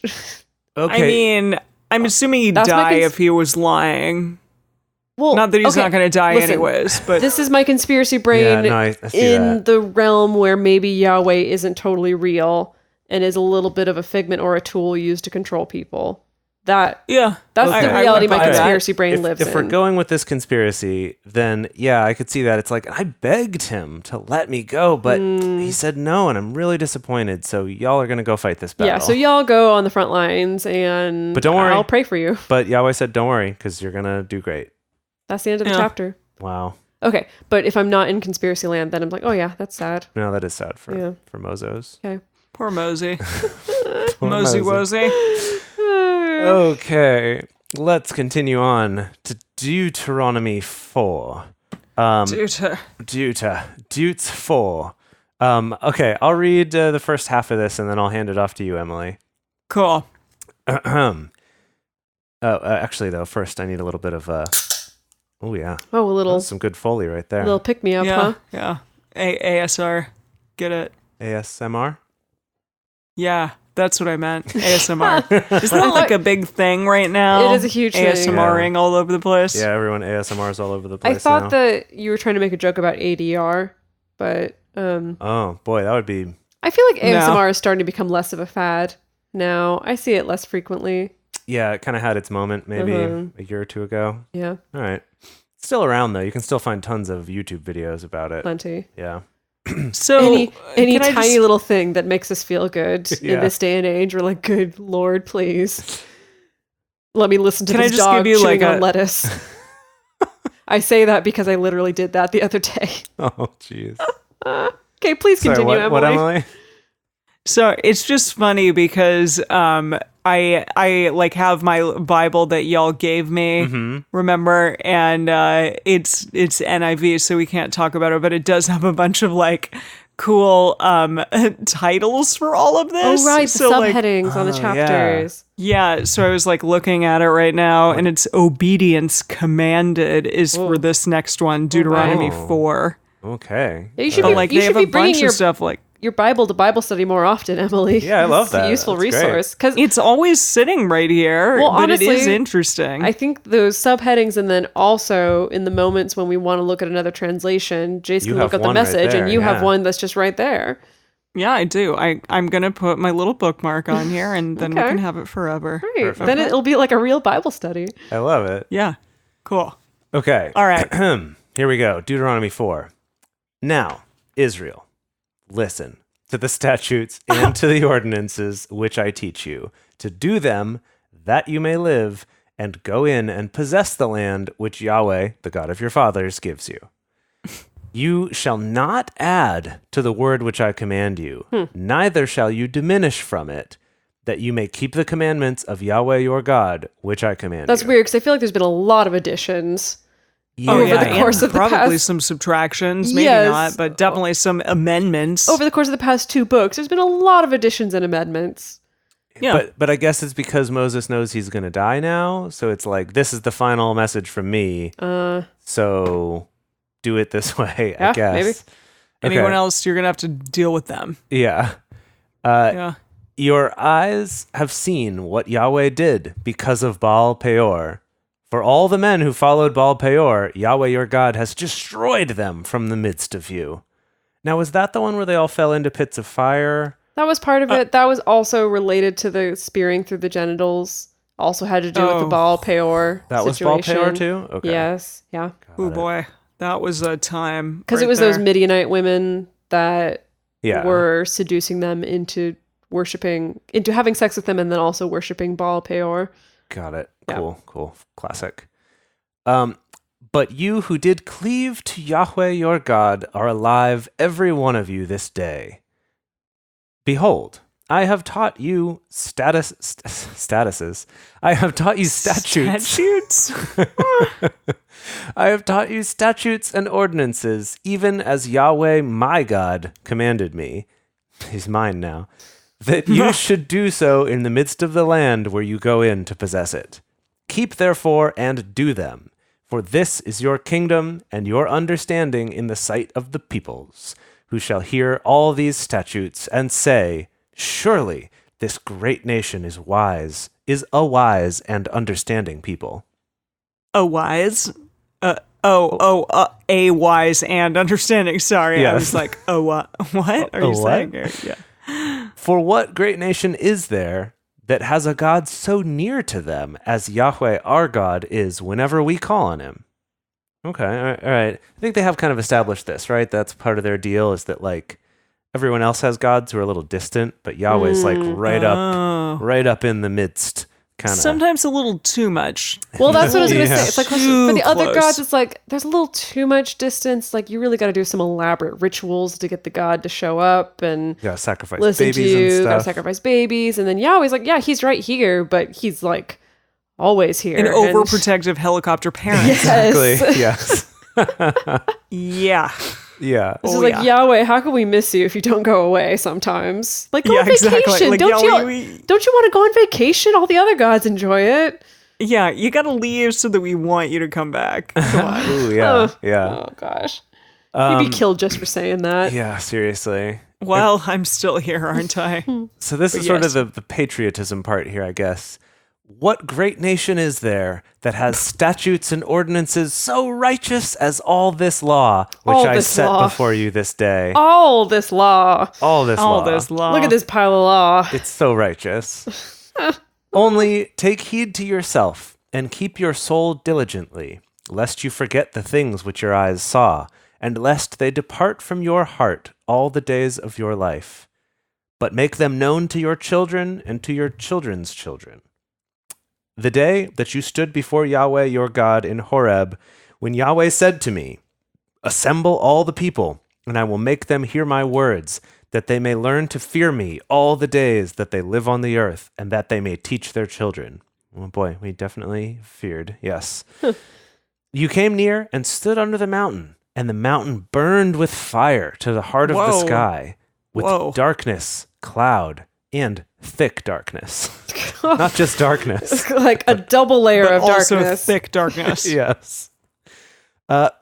Speaker 4: Okay.
Speaker 5: I mean, I'm assuming he'd
Speaker 3: That's my
Speaker 5: die if he was lying.
Speaker 3: Well,
Speaker 5: Not that he's
Speaker 3: okay,
Speaker 5: not going to die
Speaker 3: listen,
Speaker 5: anyways, but
Speaker 3: This is my conspiracy brain
Speaker 4: Yeah, no, I see
Speaker 3: in
Speaker 4: that.
Speaker 3: the realm where maybe Yahweh isn't totally real and is a little bit of a figment or a tool used to control people. That's
Speaker 5: yeah.
Speaker 3: the
Speaker 4: Okay.
Speaker 3: reality
Speaker 5: I
Speaker 3: my
Speaker 5: buy that.
Speaker 3: conspiracy brain
Speaker 4: if,
Speaker 3: lives
Speaker 4: if we're
Speaker 3: in.
Speaker 4: going with this conspiracy, then yeah, I could see that. It's like, I begged him to let me go, but he said no, and I'm really disappointed. So y'all are going to go fight this battle.
Speaker 3: Yeah, so y'all go on the front lines and
Speaker 4: But don't worry.
Speaker 3: I'll pray for you.
Speaker 4: But Yahweh said, don't worry, because you're going to do great.
Speaker 3: That's the end of the
Speaker 5: Yeah.
Speaker 3: chapter.
Speaker 4: Wow.
Speaker 3: Okay, but if I'm not in conspiracy land, then I'm like, oh yeah, that's sad.
Speaker 4: No, that is sad for,
Speaker 3: Yeah.
Speaker 4: for Mozos.
Speaker 3: Okay.
Speaker 5: Poor Mosey.
Speaker 4: Poor
Speaker 5: Mosey Wozy.
Speaker 4: Okay, let's continue on to Deuteronomy 4. Deuts 4. Okay, I'll read the first half of this and then I'll hand it off to you, Emily.
Speaker 5: Cool.
Speaker 4: Actually, though, first I need a little bit of oh yeah,
Speaker 3: Oh, a little
Speaker 4: that's some good Foley right there.
Speaker 3: little pick me up,
Speaker 5: Yeah.
Speaker 3: huh?
Speaker 5: Yeah. ASR. Get it?
Speaker 4: ASMR.
Speaker 5: Yeah. That's what I meant. ASMR. Isn't that like a big thing right now?
Speaker 3: It is a huge thing.
Speaker 5: ASMRing all over the place.
Speaker 4: Yeah, everyone ASMRs all over the place.
Speaker 3: I thought
Speaker 4: now.
Speaker 3: that you were trying to make a joke about ADR, but
Speaker 4: Oh boy, that would be.
Speaker 3: I feel like
Speaker 5: No.
Speaker 3: ASMR is starting to become less of a fad now. I see it less frequently.
Speaker 4: Yeah, it kind of had its moment maybe a year or two ago.
Speaker 3: Yeah,
Speaker 4: All right, it's still around though. You can still find tons of YouTube videos about it.
Speaker 3: plenty.
Speaker 4: Yeah.
Speaker 5: So
Speaker 3: Any
Speaker 5: can I
Speaker 3: tiny
Speaker 5: just-
Speaker 3: little thing that makes us feel good
Speaker 4: Yeah.
Speaker 3: in this day and age, we're like, good Lord, please let me listen to
Speaker 5: Can I
Speaker 3: this
Speaker 5: just
Speaker 3: dog
Speaker 5: give you,
Speaker 3: chewing
Speaker 5: like,
Speaker 3: on
Speaker 5: a-
Speaker 3: lettuce. I say that because I literally did that the other day.
Speaker 4: Oh jeez.
Speaker 3: Okay, please
Speaker 4: Sorry,
Speaker 3: continue,
Speaker 4: what,
Speaker 3: Emily.
Speaker 4: Emily?
Speaker 5: So it's just funny because I like have my Bible that y'all gave me, remember? And it's NIV, so we can't talk about it, but it does have a bunch of like cool titles for all of this.
Speaker 3: Oh, right. The
Speaker 5: So, like,
Speaker 3: subheadings on the chapters.
Speaker 5: yeah, so I was like looking at it right now, and it's obedience commanded is for this next one, Deuteronomy 4.
Speaker 4: Okay.
Speaker 3: Yeah, you should
Speaker 5: But
Speaker 3: be,
Speaker 5: like
Speaker 3: you
Speaker 5: they
Speaker 3: should
Speaker 5: have
Speaker 3: be
Speaker 5: a
Speaker 3: bringing
Speaker 5: bunch
Speaker 3: your
Speaker 5: of stuff like
Speaker 3: your Bible to Bible study more often, Emily.
Speaker 4: Yeah, I love that.
Speaker 3: It's a useful
Speaker 4: That's great.
Speaker 3: resource. Because
Speaker 5: it's always sitting right here,
Speaker 3: Well,
Speaker 5: but it is
Speaker 3: honestly,
Speaker 5: interesting.
Speaker 3: I think those subheadings, and then also in the moments when we want to look at another translation, Jason
Speaker 4: You
Speaker 3: can look
Speaker 4: have
Speaker 3: up the
Speaker 4: one right
Speaker 3: message,
Speaker 4: there,
Speaker 3: and you have
Speaker 4: yeah.
Speaker 3: one that's just right there.
Speaker 5: Yeah, I do. I'm going to put my little bookmark on here, and then we
Speaker 3: Okay.
Speaker 5: can have it forever.
Speaker 3: Right.
Speaker 4: Perfect.
Speaker 3: Then it'll be like a real Bible study.
Speaker 4: I love it.
Speaker 5: Yeah, cool.
Speaker 4: Okay.
Speaker 5: All right.
Speaker 4: Here we go. Deuteronomy 4. Now, Israel, listen to the statutes and to the ordinances which I teach you, to do them that you may live and go in and possess the land which Yahweh, the God of your fathers, gives you. You shall not add to the word which I command you, neither shall you diminish from it, that you may keep the commandments of Yahweh your God, which I command
Speaker 3: That's
Speaker 4: you.
Speaker 3: weird because I feel like there's been a lot of additions.
Speaker 5: Oh,
Speaker 3: Over
Speaker 5: yeah,
Speaker 3: the course
Speaker 5: and
Speaker 3: of the
Speaker 5: probably
Speaker 3: past-
Speaker 5: some subtractions, maybe
Speaker 3: Yes.
Speaker 5: not, but definitely some amendments.
Speaker 3: Over the course of the past 2 books, there's been a lot of additions and amendments.
Speaker 5: Yeah.
Speaker 4: But I guess it's because Moses knows he's going to die now. So it's like, this is the final message from me. So do it this way, I
Speaker 3: Yeah,
Speaker 4: guess.
Speaker 3: maybe.
Speaker 5: Anyone
Speaker 4: Okay.
Speaker 5: else, you're going to have to deal with them.
Speaker 4: Yeah.
Speaker 5: Yeah.
Speaker 4: Your eyes have seen what Yahweh did because of Baal Peor. For all the men who followed Baal Peor, Yahweh your God has destroyed them from the midst of you. Now, was that the one where they all fell into pits of fire?
Speaker 3: That was part of it. That was also related to the spearing through the genitals. Also had to do with
Speaker 5: Oh.
Speaker 3: the Baal Peor
Speaker 4: That was Baal
Speaker 3: situation.
Speaker 4: Peor too? Okay.
Speaker 3: Yes, yeah.
Speaker 5: Oh, boy. That was a time.
Speaker 3: Because
Speaker 5: right
Speaker 3: it was
Speaker 5: there.
Speaker 3: those Midianite women that
Speaker 4: Yeah.
Speaker 3: were seducing them into having sex with them, and then also worshiping Baal Peor.
Speaker 4: Got it.
Speaker 3: Yeah.
Speaker 4: Cool. Classic. But you who did cleave to Yahweh your God are alive, every one of you, this day. Behold, I have taught you statuses. I have taught you statutes.
Speaker 5: Statutes?
Speaker 4: I have taught you statutes and ordinances, even as Yahweh my God commanded me. He's mine now. That you should do so in the midst of the land where you go in to possess it. Keep therefore and do them, for this is your kingdom and your understanding in the sight of the peoples, who shall hear all these statutes and say, surely this great nation is a wise and understanding people.
Speaker 5: A wise? A wise and understanding. Sorry, I
Speaker 4: Yes.
Speaker 5: was like, what are you
Speaker 4: what?
Speaker 5: saying here? Yeah.
Speaker 4: For what great nation is there that has a God so near to them as Yahweh our God is whenever we call on him? Okay, all right. I think they have kind of established this, right? That's part of their deal is that like everyone else has gods who are a little distant, but Yahweh's like right up in the midst. Kind of.
Speaker 5: Sometimes a little too much.
Speaker 3: Well, that's what I was going to
Speaker 4: Yeah.
Speaker 3: say. It's like
Speaker 5: Too
Speaker 3: for the other
Speaker 5: close.
Speaker 3: gods, it's like there's a little too much distance. Like you really got to do some elaborate rituals to get the god to show up and
Speaker 4: You gotta sacrifice
Speaker 3: listen
Speaker 4: babies
Speaker 3: to you.
Speaker 4: and
Speaker 3: Got to
Speaker 4: stuff.
Speaker 3: sacrifice babies, and then Yahweh's like, yeah, he's right here, but he's like always here.
Speaker 5: An
Speaker 3: and-
Speaker 5: overprotective helicopter parent.
Speaker 4: Exactly.
Speaker 3: Yes.
Speaker 4: Yes.
Speaker 5: Yeah.
Speaker 4: Yeah.
Speaker 3: This is
Speaker 5: Oh,
Speaker 3: like,
Speaker 5: yeah.
Speaker 3: Yahweh, how can we miss you if you don't go away sometimes? Like, go
Speaker 5: Yeah,
Speaker 3: on vacation.
Speaker 5: exactly. Like,
Speaker 3: don't,
Speaker 5: Yahweh,
Speaker 3: don't you want to go on vacation? All the other gods enjoy it.
Speaker 5: Yeah, you gotta leave so that we want you to come back. Come on.
Speaker 4: Ooh, yeah. Yeah.
Speaker 3: Oh, gosh. You'd be killed just for saying that.
Speaker 4: Yeah, seriously.
Speaker 5: Well, I'm still here, aren't I?
Speaker 4: So this
Speaker 5: But
Speaker 4: is sort
Speaker 5: yes.
Speaker 4: of the patriotism part here, I guess. What great nation is there that has statutes and ordinances so righteous as all this law, which
Speaker 3: All
Speaker 4: I
Speaker 3: this
Speaker 4: set
Speaker 3: law.
Speaker 4: before you this day?
Speaker 3: All this law.
Speaker 4: All this
Speaker 5: All
Speaker 4: law.
Speaker 5: this law.
Speaker 3: Look at this pile of law.
Speaker 4: It's so righteous. Only take heed to yourself and keep your soul diligently, lest you forget the things which your eyes saw, and lest they depart from your heart all the days of your life. But make them known to your children and to your children's children. The day that you stood before Yahweh your God in Horeb, when Yahweh said to me, assemble all the people, and I will make them hear my words, that they may learn to fear me all the days that they live on the earth, and that they may teach their children. Oh boy, we definitely feared, yes. You came near and stood under the mountain, and the mountain burned with fire to the heart of the sky, with darkness, cloud, and thick darkness. Not just darkness.
Speaker 3: Like a double layer of
Speaker 5: also
Speaker 3: darkness.
Speaker 5: thick darkness.
Speaker 4: Yes.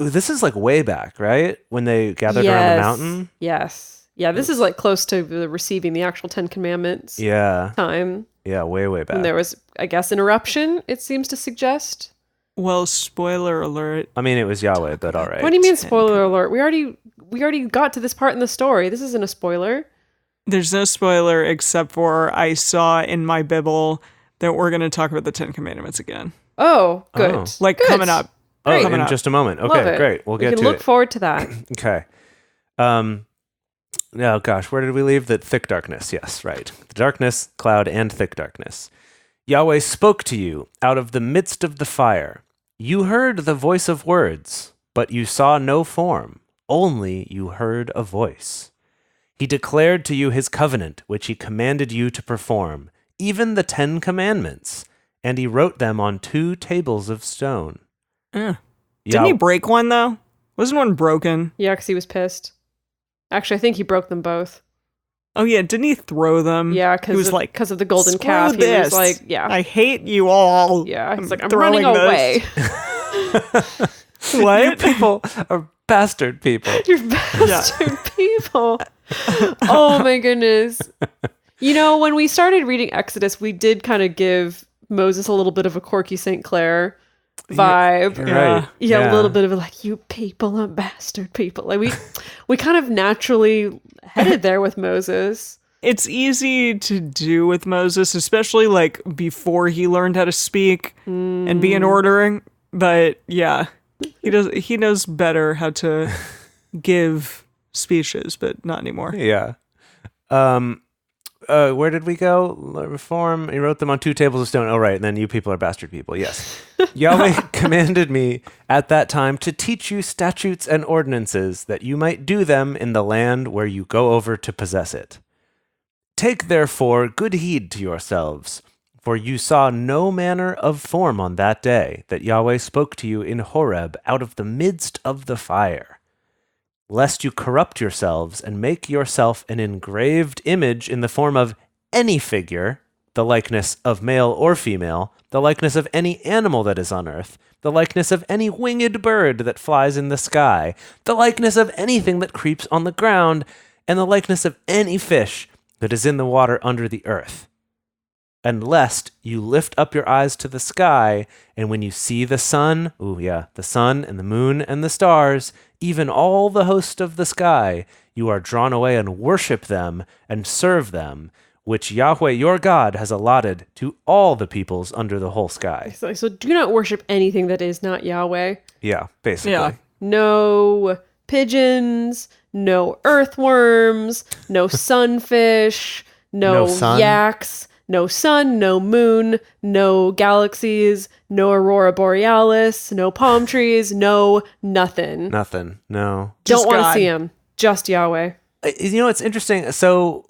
Speaker 4: This is like way back, right? When they gathered around the mountain?
Speaker 3: Yes. Yeah, this is like close to the receiving the actual 10 Commandments time.
Speaker 4: Yeah, way back.
Speaker 3: And there was, I guess, an eruption, it seems to suggest.
Speaker 5: Well, spoiler alert.
Speaker 4: I mean, it was Yahweh, but all right.
Speaker 3: What do you mean spoiler alert? We already got to this part in the story. This isn't a spoiler.
Speaker 5: There's no spoiler except for I saw in my Bible that we're going to talk about the 10 Commandments again.
Speaker 3: Oh, good.
Speaker 4: Oh.
Speaker 5: Like
Speaker 3: Good.
Speaker 5: coming up.
Speaker 4: Oh,
Speaker 5: Coming
Speaker 4: in
Speaker 5: up.
Speaker 4: just a moment.
Speaker 3: Love
Speaker 4: Okay,
Speaker 3: it.
Speaker 4: great. We'll
Speaker 3: We
Speaker 4: get
Speaker 3: can
Speaker 4: to
Speaker 3: look
Speaker 4: it.
Speaker 3: forward to that.
Speaker 4: Okay. Oh gosh, where did we leave? The thick darkness. Yes, right. The darkness, cloud, and thick darkness. Yahweh spoke to you out of the midst of the fire. You heard the voice of words, but you saw no form. Only you heard a voice. He declared to you his covenant, which he commanded you to perform, even the 10 Commandments, and he wrote them on 2 tables of stone.
Speaker 5: Didn't he break one, though? Wasn't one broken?
Speaker 3: Yeah, because he was pissed. Actually, I think he broke them both.
Speaker 5: Oh, yeah. Didn't he throw them?
Speaker 3: Yeah,
Speaker 5: he was like,
Speaker 3: because of the golden
Speaker 5: "Screw
Speaker 3: calf. He
Speaker 5: this.
Speaker 3: was like, yeah.
Speaker 5: I hate you all.
Speaker 3: Yeah, he's like, I'm
Speaker 5: throwing
Speaker 3: running
Speaker 5: this."
Speaker 3: away.
Speaker 5: What?
Speaker 4: You people are bastard people.
Speaker 3: You bastard people. Oh my goodness. You know, when we started reading Exodus, we did kind of give Moses a little bit of a quirky St. Clair vibe.
Speaker 4: You're right.
Speaker 3: Yeah, a little bit of a like, you people are bastard people. Like we kind of naturally headed there with Moses.
Speaker 5: It's easy to do with Moses, especially like before he learned how to speak and be in ordering. But yeah, he knows better how to give speeches, but not anymore.
Speaker 4: Yeah. Where did we go? Reform. He wrote them on 2 tables of stone. Oh, right. And then you people are bastard people. Yes. Yahweh commanded me at that time to teach you statutes and ordinances that you might do them in the land where you go over to possess it. Take therefore good heed to yourselves, for you saw no manner of form on that day that Yahweh spoke to you in Horeb out of the midst of the fire. Lest you corrupt yourselves and make yourself an engraved image in the form of any figure, the likeness of male or female, the likeness of any animal that is on earth, the likeness of any winged bird that flies in the sky, the likeness of anything that creeps on the ground, and the likeness of any fish that is in the water under the earth. And lest you lift up your eyes to the sky, and when you see the sun, the sun and the moon and the stars, even all the host of the sky, you are drawn away and worship them and serve them, which Yahweh your God has allotted to all the peoples under the whole sky.
Speaker 3: So do not worship anything that is not Yahweh.
Speaker 4: Yeah, basically.
Speaker 5: Yeah.
Speaker 3: No pigeons, no earthworms, no sunfish,
Speaker 4: No
Speaker 3: no
Speaker 4: sun?
Speaker 3: yaks, no sun, no moon, no galaxies, no aurora borealis, no palm trees, no nothing.
Speaker 4: Nothing. No.
Speaker 3: Don't want to
Speaker 5: God.
Speaker 3: see him. Just Yahweh.
Speaker 4: You know, it's interesting. So,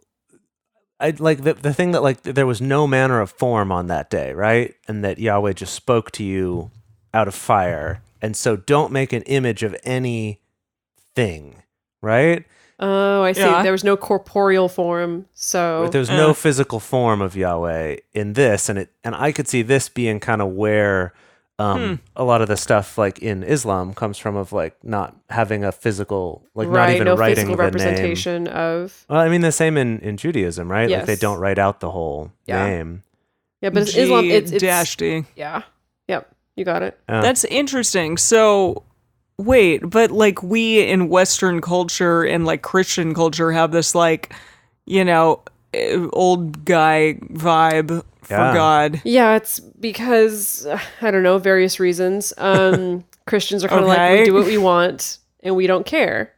Speaker 4: I like the thing that like there was no manner of form on that day, right? And that Yahweh just spoke to you out of fire. And so don't make an image of anything, right?
Speaker 3: Oh, I see.
Speaker 5: Yeah.
Speaker 3: There was no corporeal form, so
Speaker 4: There's no physical form of Yahweh in this, and I could see this being kind of where a lot of the stuff like in Islam comes from, of like not having a physical, like not
Speaker 3: right,
Speaker 4: even
Speaker 3: no
Speaker 4: writing
Speaker 3: physical
Speaker 4: the
Speaker 3: representation
Speaker 4: name.
Speaker 3: of.
Speaker 4: Well, I mean the same in Judaism, right? Like they
Speaker 3: Yes.
Speaker 4: don't write out the whole
Speaker 3: Yeah.
Speaker 4: name.
Speaker 3: Yeah, but it's Islam. It's
Speaker 5: dash D.
Speaker 3: yeah. Yep, you got it.
Speaker 5: That's interesting. So, wait, but like we in Western culture and like Christian culture have this like, old guy vibe for
Speaker 4: Yeah.
Speaker 5: God.
Speaker 3: Yeah, it's because I don't know, various reasons. Christians are kind of like,
Speaker 5: Okay.
Speaker 3: we do what we want and we don't care.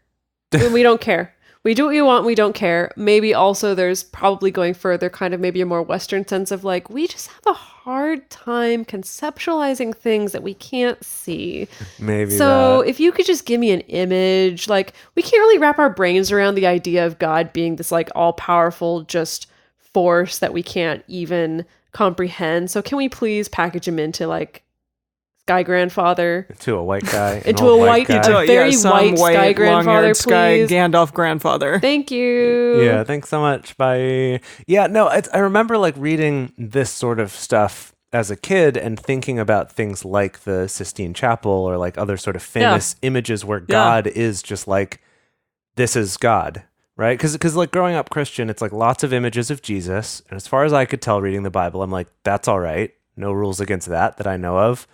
Speaker 3: We don't care. We do what we want. We don't care. Maybe also there's probably going further, kind of maybe a more Western sense of like, we just have a hard time conceptualizing things that we can't see.
Speaker 4: Maybe
Speaker 3: So
Speaker 4: that.
Speaker 3: if you could just give me an image, like we can't really wrap our brains around the idea of God being this like all powerful, just force that we can't even comprehend. So can we please package him into like Sky Grandfather?
Speaker 4: To a white guy. an
Speaker 3: Into
Speaker 4: old
Speaker 3: a white-
Speaker 4: guy.
Speaker 3: into a very
Speaker 5: some
Speaker 3: white Sky Grandfather,
Speaker 5: long-haired Sky
Speaker 3: please.
Speaker 5: Gandalf grandfather.
Speaker 3: Thank you.
Speaker 4: Yeah, thanks so much. Bye. Yeah, no, I remember like reading this sort of stuff as a kid and thinking about things like the Sistine Chapel or like other sort of famous images where God is just like, this is God, right? Because like growing up Christian, it's like lots of images of Jesus. And as far as I could tell reading the Bible, I'm like, that's all right. No rules against that I know of.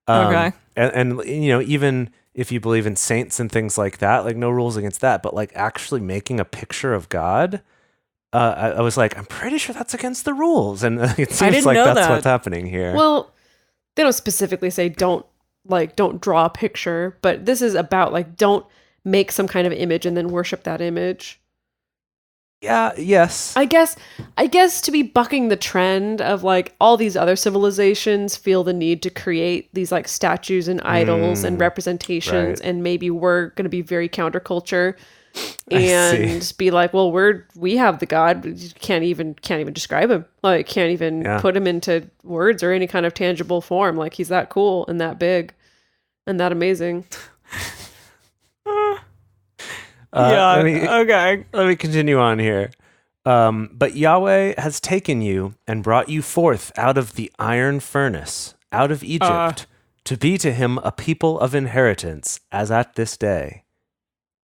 Speaker 5: Okay.
Speaker 4: And you know, even if you believe in saints and things like that, like no rules against that, but like actually making a picture of God, I was like, I'm pretty sure that's against the rules. And it seems
Speaker 5: didn't
Speaker 4: like
Speaker 5: know
Speaker 4: that's
Speaker 5: that.
Speaker 4: what's happening here.
Speaker 3: Well, they don't specifically say don't draw a picture, but this is about like don't make some kind of image and then worship that image.
Speaker 4: Yeah, yes.
Speaker 3: I guess to be bucking the trend of like all these other civilizations feel the need to create these like statues and idols and representations,
Speaker 4: right.
Speaker 3: and maybe we're going to be very counterculture
Speaker 4: I
Speaker 3: and
Speaker 4: see.
Speaker 3: be like, well, we have the God, but you can't even describe him, like can't even put him into words or any kind of tangible form. Like he's that cool and that big and that amazing.
Speaker 5: Okay.
Speaker 4: Let me continue on here. But Yahweh has taken you and brought you forth out of the iron furnace, out of Egypt, to be to him a people of inheritance, as at this day.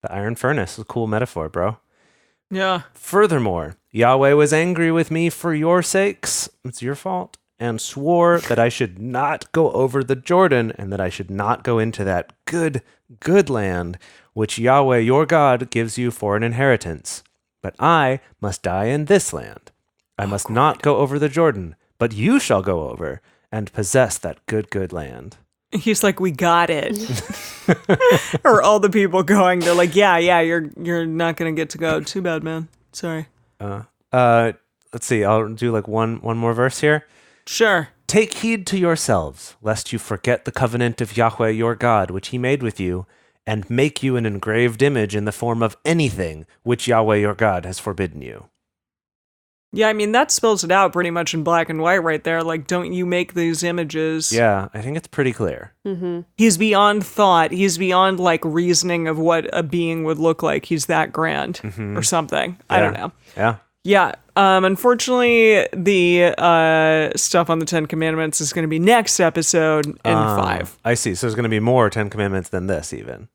Speaker 4: The iron furnace is a cool metaphor, bro.
Speaker 5: Yeah.
Speaker 4: Furthermore, Yahweh was angry with me for your sakes, it's your fault, and swore that I should not go over the Jordan and that I should not go into that good land which Yahweh your God gives you for an inheritance. But I must die in this land. I must not go over the Jordan, but you shall go over and possess that good land.
Speaker 5: He's like, we got it. Or all the people going, they're like, yeah, you're not gonna get to go. Too bad, man. Sorry.
Speaker 4: Let's see, I'll do like one more verse here.
Speaker 5: Sure.
Speaker 4: Take heed to yourselves, lest you forget the covenant of Yahweh your God, which he made with you, and make you an engraved image in the form of anything which Yahweh your God has forbidden you.
Speaker 5: Yeah, I mean, that spells it out pretty much in black and white right there. Like, don't you make these images.
Speaker 4: Yeah, I think it's pretty clear.
Speaker 3: Mm-hmm.
Speaker 5: He's beyond thought. He's beyond, like, reasoning of what a being would look like. He's that grand or something. I don't know.
Speaker 4: Yeah.
Speaker 5: Yeah. Unfortunately, the stuff on the Ten Commandments is going to be next episode in 5.
Speaker 4: I see. So there's going to be more Ten Commandments than this even.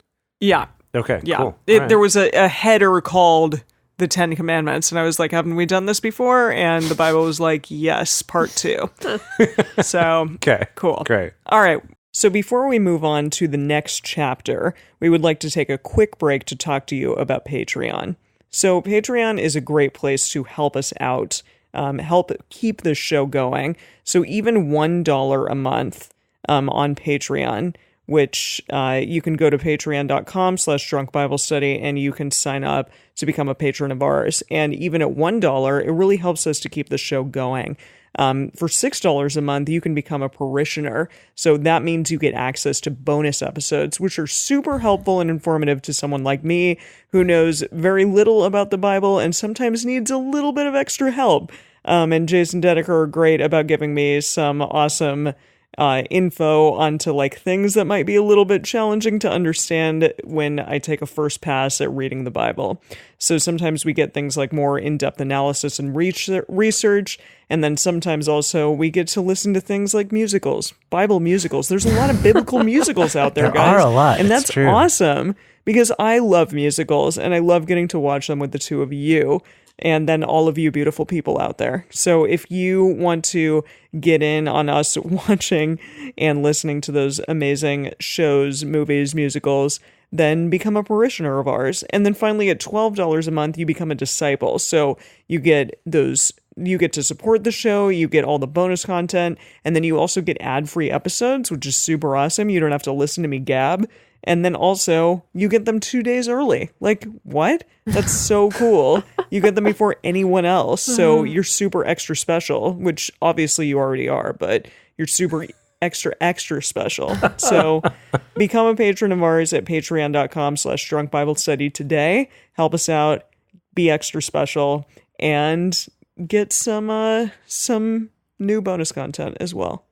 Speaker 5: Yeah.
Speaker 4: Okay,
Speaker 5: Yeah.
Speaker 4: cool. All right.
Speaker 5: There was a header called the Ten Commandments, and I was like, haven't we done this before? And the Bible was like, yes, part 2. So,
Speaker 4: Okay.
Speaker 5: cool.
Speaker 4: Great.
Speaker 5: All right. So before we move on to the next chapter, we would like to take a quick break to talk to you about Patreon. So Patreon is a great place to help us out, help keep this show going. So even $1 a month on Patreon, which you can go to patreon.com/drunkbiblestudy and you can sign up to become a patron of ours. And even at $1, it really helps us to keep the show going. For $6 a month, you can become a parishioner. So that means you get access to bonus episodes, which are super helpful and informative to someone like me who knows very little about the Bible and sometimes needs a little bit of extra help. And Jason Dedeker are great about giving me some awesome info onto like things that might be a little bit challenging to understand when I take a first pass at reading the Bible. So sometimes we get things like more in-depth analysis and research, and then sometimes also we get to listen to things like musicals, Bible musicals. There's a lot of biblical musicals out there, guys.
Speaker 4: There are a lot.
Speaker 5: And
Speaker 4: It's
Speaker 5: that's
Speaker 4: true.
Speaker 5: awesome because I love musicals and I love getting to watch them with the two of you. And then all of you beautiful people out there. So if you want to get in on us watching and listening to those amazing shows, movies, musicals, then become a parishioner of ours. And then finally at $12 a month, you become a disciple. So you get those you get to support the show, you get all the bonus content, and then you also get ad-free episodes, which is super awesome. You don't have to listen to me gab. And then also, you get them 2 days early. Like, what? That's so cool. You get them before anyone else. So you're super extra special, which obviously you already are, but you're super extra special. So become a patron of ours at patreon.com/drunkbiblestudy today. Help us out, be extra special, and get some new bonus content as well.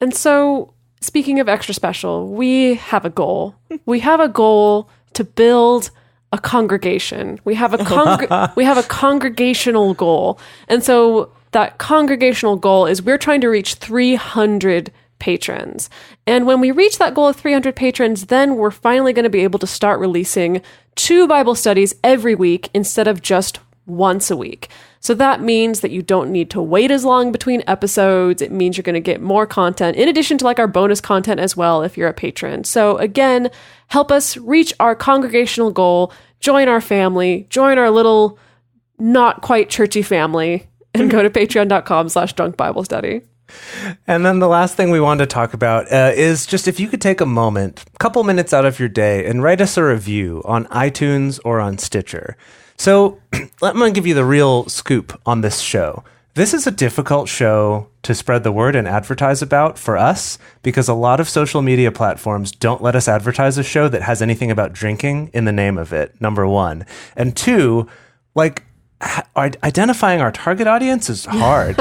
Speaker 3: And so, speaking of extra special, we have a goal. We have a goal to build a congregation. We have a congregational goal. And so that congregational goal is we're trying to reach 300 patrons. And when we reach that goal of 300 patrons, then we're finally going to be able to start releasing 2 Bible studies every week instead of just once a week. So that means that you don't need to wait as long between episodes. It means you're going to get more content in addition to like our bonus content as well if you're a patron. So again, help us reach our congregational goal, join our family, join our little not quite churchy family, and go to patreon.com/drunkbiblestudy.
Speaker 4: And then the last thing we wanted to talk about is just if you could take a moment, a couple minutes out of your day and write us a review on iTunes or on Stitcher. So I'm going to give you the real scoop on this show. This is a difficult show to spread the word and advertise about for us because a lot of social media platforms don't let us advertise a show that has anything about drinking in the name of it, number one. And two, like, identifying our target audience is hard,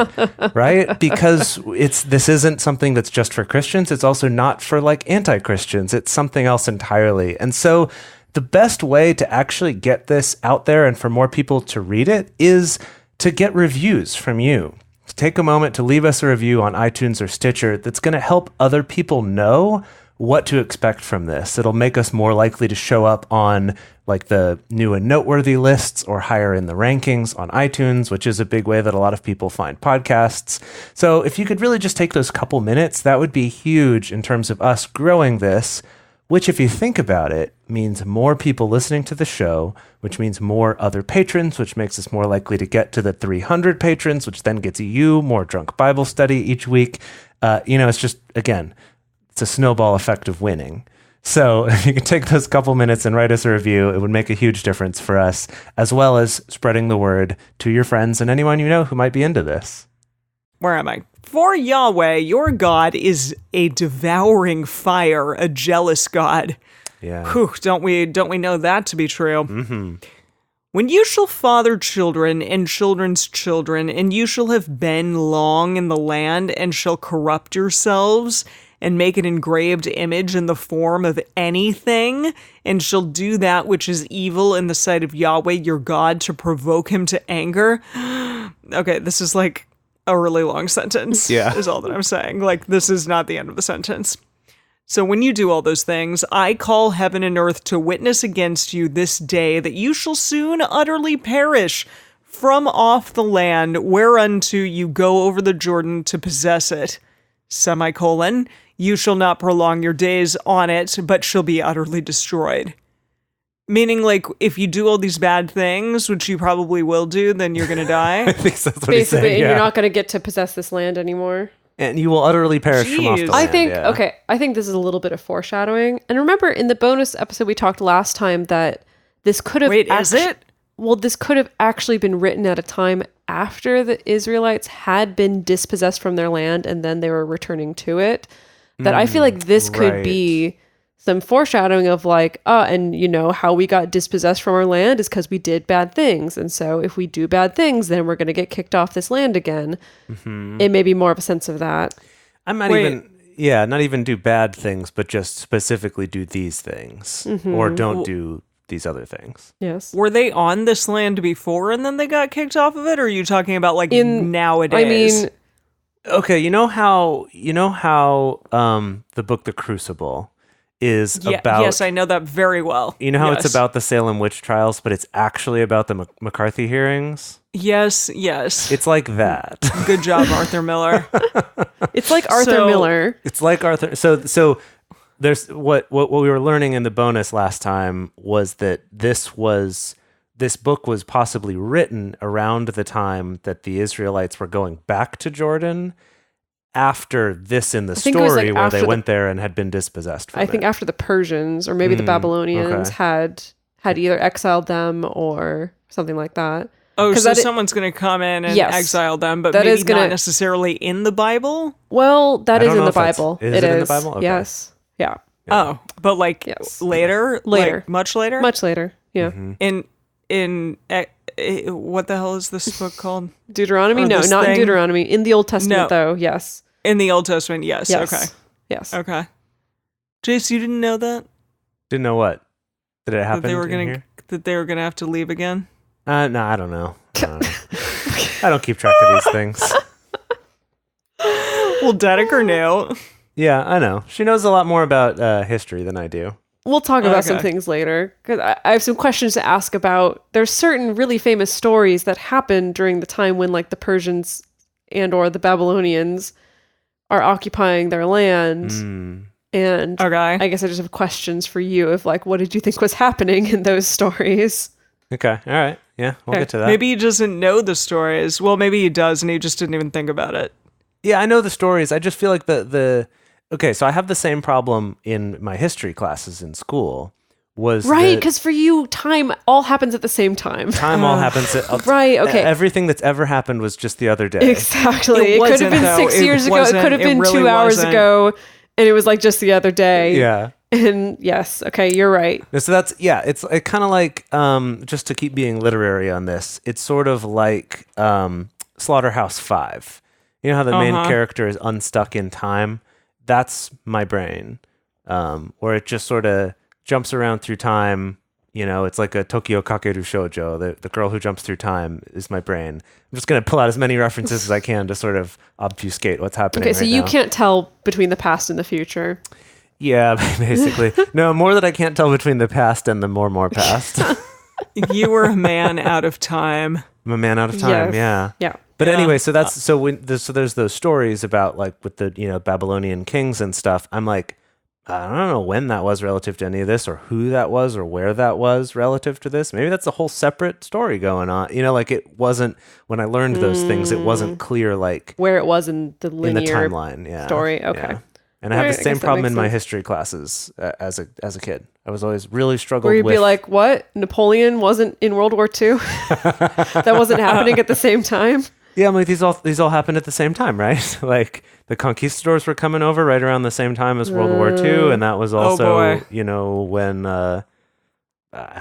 Speaker 4: right? Because this isn't something that's just for Christians. It's also not for like anti-Christians. It's something else entirely. And so the best way to actually get this out there and for more people to read it is to get reviews from you. Take a moment to leave us a review on iTunes or Stitcher that's going to help other people know what to expect from this. It'll make us more likely to show up on like the new and noteworthy lists or higher in the rankings on iTunes, which is a big way that a lot of people find podcasts. So if you could really just take those couple minutes, that would be huge in terms of us growing this, which if you think about it, means more people listening to the show, which means more other patrons, which makes us more likely to get to the 300 patrons, which then gets you more drunk Bible study each week. It's just, again, it's a snowball effect of winning. So if you could take those couple minutes and write us a review, it would make a huge difference for us, as well as spreading the word to your friends and anyone you know who might be into this.
Speaker 5: Where am I? For Yahweh, your God is a devouring fire, a jealous God.
Speaker 4: Yeah.
Speaker 5: Whew, don't we know that to be true?
Speaker 4: Mm-hmm.
Speaker 5: When you shall father children and children's children, and you shall have been long in the land, and shall corrupt yourselves, and make an engraved image in the form of anything, and shall do that which is evil in the sight of Yahweh your God to provoke him to anger. Okay, this is like a really long sentence, is all that I'm saying. Like, this is not the end of the sentence. So when you do all those things, I call heaven and earth to witness against you this day that you shall soon utterly perish from off the land whereunto you go over the Jordan to possess it. Semicolon, you shall not prolong your days on it, but shall be utterly destroyed. Meaning, like, if you do all these bad things, which you probably will do, then you're going to die.
Speaker 4: I think that's what
Speaker 3: Basically,
Speaker 4: he's saying,
Speaker 3: and you're not going to get to possess this land anymore.
Speaker 4: And you will utterly perish from off the land.
Speaker 3: I think this is a little bit of foreshadowing. And remember, in the bonus episode we talked last time that this could have...
Speaker 5: Wait, is it?
Speaker 3: Well, this could have actually been written at a time after the Israelites had been dispossessed from their land and then they were returning to it. That I feel like this could be some foreshadowing of like, and you know, how we got dispossessed from our land is because we did bad things. And so if we do bad things, then we're going to get kicked off this land again. Mm-hmm. It may be more of a sense of that.
Speaker 4: I might not even do bad things, but just specifically do these things or don't do these other things.
Speaker 3: Yes.
Speaker 5: Were they on this land before and then they got kicked off of it? Or are you talking about like nowadays?
Speaker 3: I mean,
Speaker 4: okay, you know how the book The Crucible is about...
Speaker 5: Yes, I know that very well.
Speaker 4: You know how it's about the Salem witch trials, but it's actually about the McCarthy hearings?
Speaker 5: Yes.
Speaker 4: It's like that.
Speaker 5: Good job, Arthur Miller.
Speaker 3: It's like Arthur Miller.
Speaker 4: It's like Arthur... So there's what we were learning in the bonus last time was that this was this book was possibly written around the time that the Israelites were going back to Jordan after this in the
Speaker 3: think it was,
Speaker 4: story
Speaker 3: like,
Speaker 4: where
Speaker 3: after
Speaker 4: they
Speaker 3: the-
Speaker 4: went there and had been dispossessed from
Speaker 3: I think
Speaker 4: it.
Speaker 3: after the Persians or maybe the Babylonians
Speaker 4: okay.
Speaker 3: had either exiled them or something like that.
Speaker 5: Oh,
Speaker 3: 'Cause
Speaker 5: so
Speaker 3: that
Speaker 5: someone's going to come in and
Speaker 3: Yes.
Speaker 5: exile them, but
Speaker 3: That
Speaker 5: maybe
Speaker 3: is gonna-
Speaker 5: not necessarily in the Bible?
Speaker 3: Well, that
Speaker 4: I
Speaker 3: is
Speaker 4: don't
Speaker 3: in
Speaker 4: know
Speaker 3: the
Speaker 4: if that's-
Speaker 3: Bible.
Speaker 4: is it in the Bible? Okay.
Speaker 3: Yes. Yeah.
Speaker 5: Oh, but like
Speaker 3: Yes.
Speaker 5: later?
Speaker 3: Later.
Speaker 5: Like much later?
Speaker 3: Much later. Yeah.
Speaker 5: What the hell is this book called?
Speaker 3: Deuteronomy?
Speaker 5: Or
Speaker 3: No,
Speaker 5: this
Speaker 3: not in
Speaker 5: thing?
Speaker 3: Deuteronomy. In the Old Testament,
Speaker 5: No.
Speaker 3: though. Yes.
Speaker 5: In the Old Testament, yes.
Speaker 3: Yes.
Speaker 5: Okay.
Speaker 3: Yes.
Speaker 5: Okay. Jace, you didn't know that?
Speaker 4: Didn't know what? Did it happen
Speaker 5: That they were
Speaker 4: in
Speaker 5: gonna
Speaker 4: here?
Speaker 5: have to leave again?
Speaker 4: No, I don't know. I don't keep track of these things.
Speaker 5: Well, Dedeker knew.
Speaker 4: Yeah, I know. She knows a lot more about history than I do.
Speaker 3: We'll talk about some
Speaker 5: Okay.
Speaker 3: things later because I have some questions to ask about. There's certain really famous stories that happened during the time when like the Persians and or the Babylonians are occupying their land. And
Speaker 5: Okay.
Speaker 3: I guess I just have questions for you of like, what did you think was happening in those stories?
Speaker 4: Okay, all right. Yeah, we'll
Speaker 3: Okay.
Speaker 4: get to that.
Speaker 5: Maybe he doesn't know the stories. Well, maybe he does, and he just didn't even think about it.
Speaker 4: Yeah, I know the stories. I just feel like the okay, so I have the same problem in my history classes in school. Was
Speaker 3: Right,
Speaker 4: that
Speaker 3: because for you, time all happens at the same time.
Speaker 4: time all happens at
Speaker 3: Right, okay.
Speaker 4: Everything that's ever happened was just the other day.
Speaker 3: Exactly.
Speaker 5: It
Speaker 3: It could have
Speaker 5: wasn't,
Speaker 3: been
Speaker 5: though.
Speaker 3: 6
Speaker 5: It
Speaker 3: years ago. It
Speaker 5: wasn't.
Speaker 3: could have
Speaker 5: It
Speaker 3: been
Speaker 5: really
Speaker 3: 2 hours
Speaker 5: wasn't.
Speaker 3: ago. And it was like just the other day.
Speaker 4: Yeah.
Speaker 3: And yes, okay, you're right.
Speaker 4: So that's it's kind of like just to keep being literary on this. It's sort of like Slaughterhouse 5. You know how the main character is unstuck in time? That's my brain. Where it just sort of jumps around through time. You know, it's like a Tokyo Kakeru Shoujo. The girl who jumps through time is my brain. I'm just going to pull out as many references as I can to sort of obfuscate what's happening
Speaker 3: Okay, so
Speaker 4: right
Speaker 3: you
Speaker 4: now.
Speaker 3: can't tell between the past and the future.
Speaker 4: Yeah, basically. No, more that I can't tell between the past and the more past.
Speaker 5: You were a man out of time.
Speaker 4: I'm a man out of time,
Speaker 3: Yes.
Speaker 4: yeah.
Speaker 3: Yeah.
Speaker 4: But
Speaker 5: Yeah.
Speaker 4: anyway, so that's so there's those stories about like with the Babylonian kings and stuff. I'm like, I don't know when that was relative to any of this, or who that was, or where that was relative to this. Maybe that's a whole separate story going on. Like it wasn't when I learned those things. It wasn't clear like
Speaker 3: Where it was in the
Speaker 4: in
Speaker 3: linear
Speaker 4: the timeline. Yeah,
Speaker 3: story. Okay.
Speaker 4: yeah. And I have
Speaker 3: Alright,
Speaker 4: the
Speaker 3: I
Speaker 4: same
Speaker 3: guess that
Speaker 4: problem
Speaker 3: makes
Speaker 4: in my
Speaker 3: sense.
Speaker 4: history classes as a kid. I was always really struggled
Speaker 3: Where you'd
Speaker 4: with.
Speaker 3: be like, what? Napoleon wasn't in World War II? That wasn't happening at the same time?
Speaker 4: Yeah, I'm like these all happened at the same time, right? Like the conquistadors were coming over right around the same time as World War II, and that was also
Speaker 5: boy.
Speaker 4: when I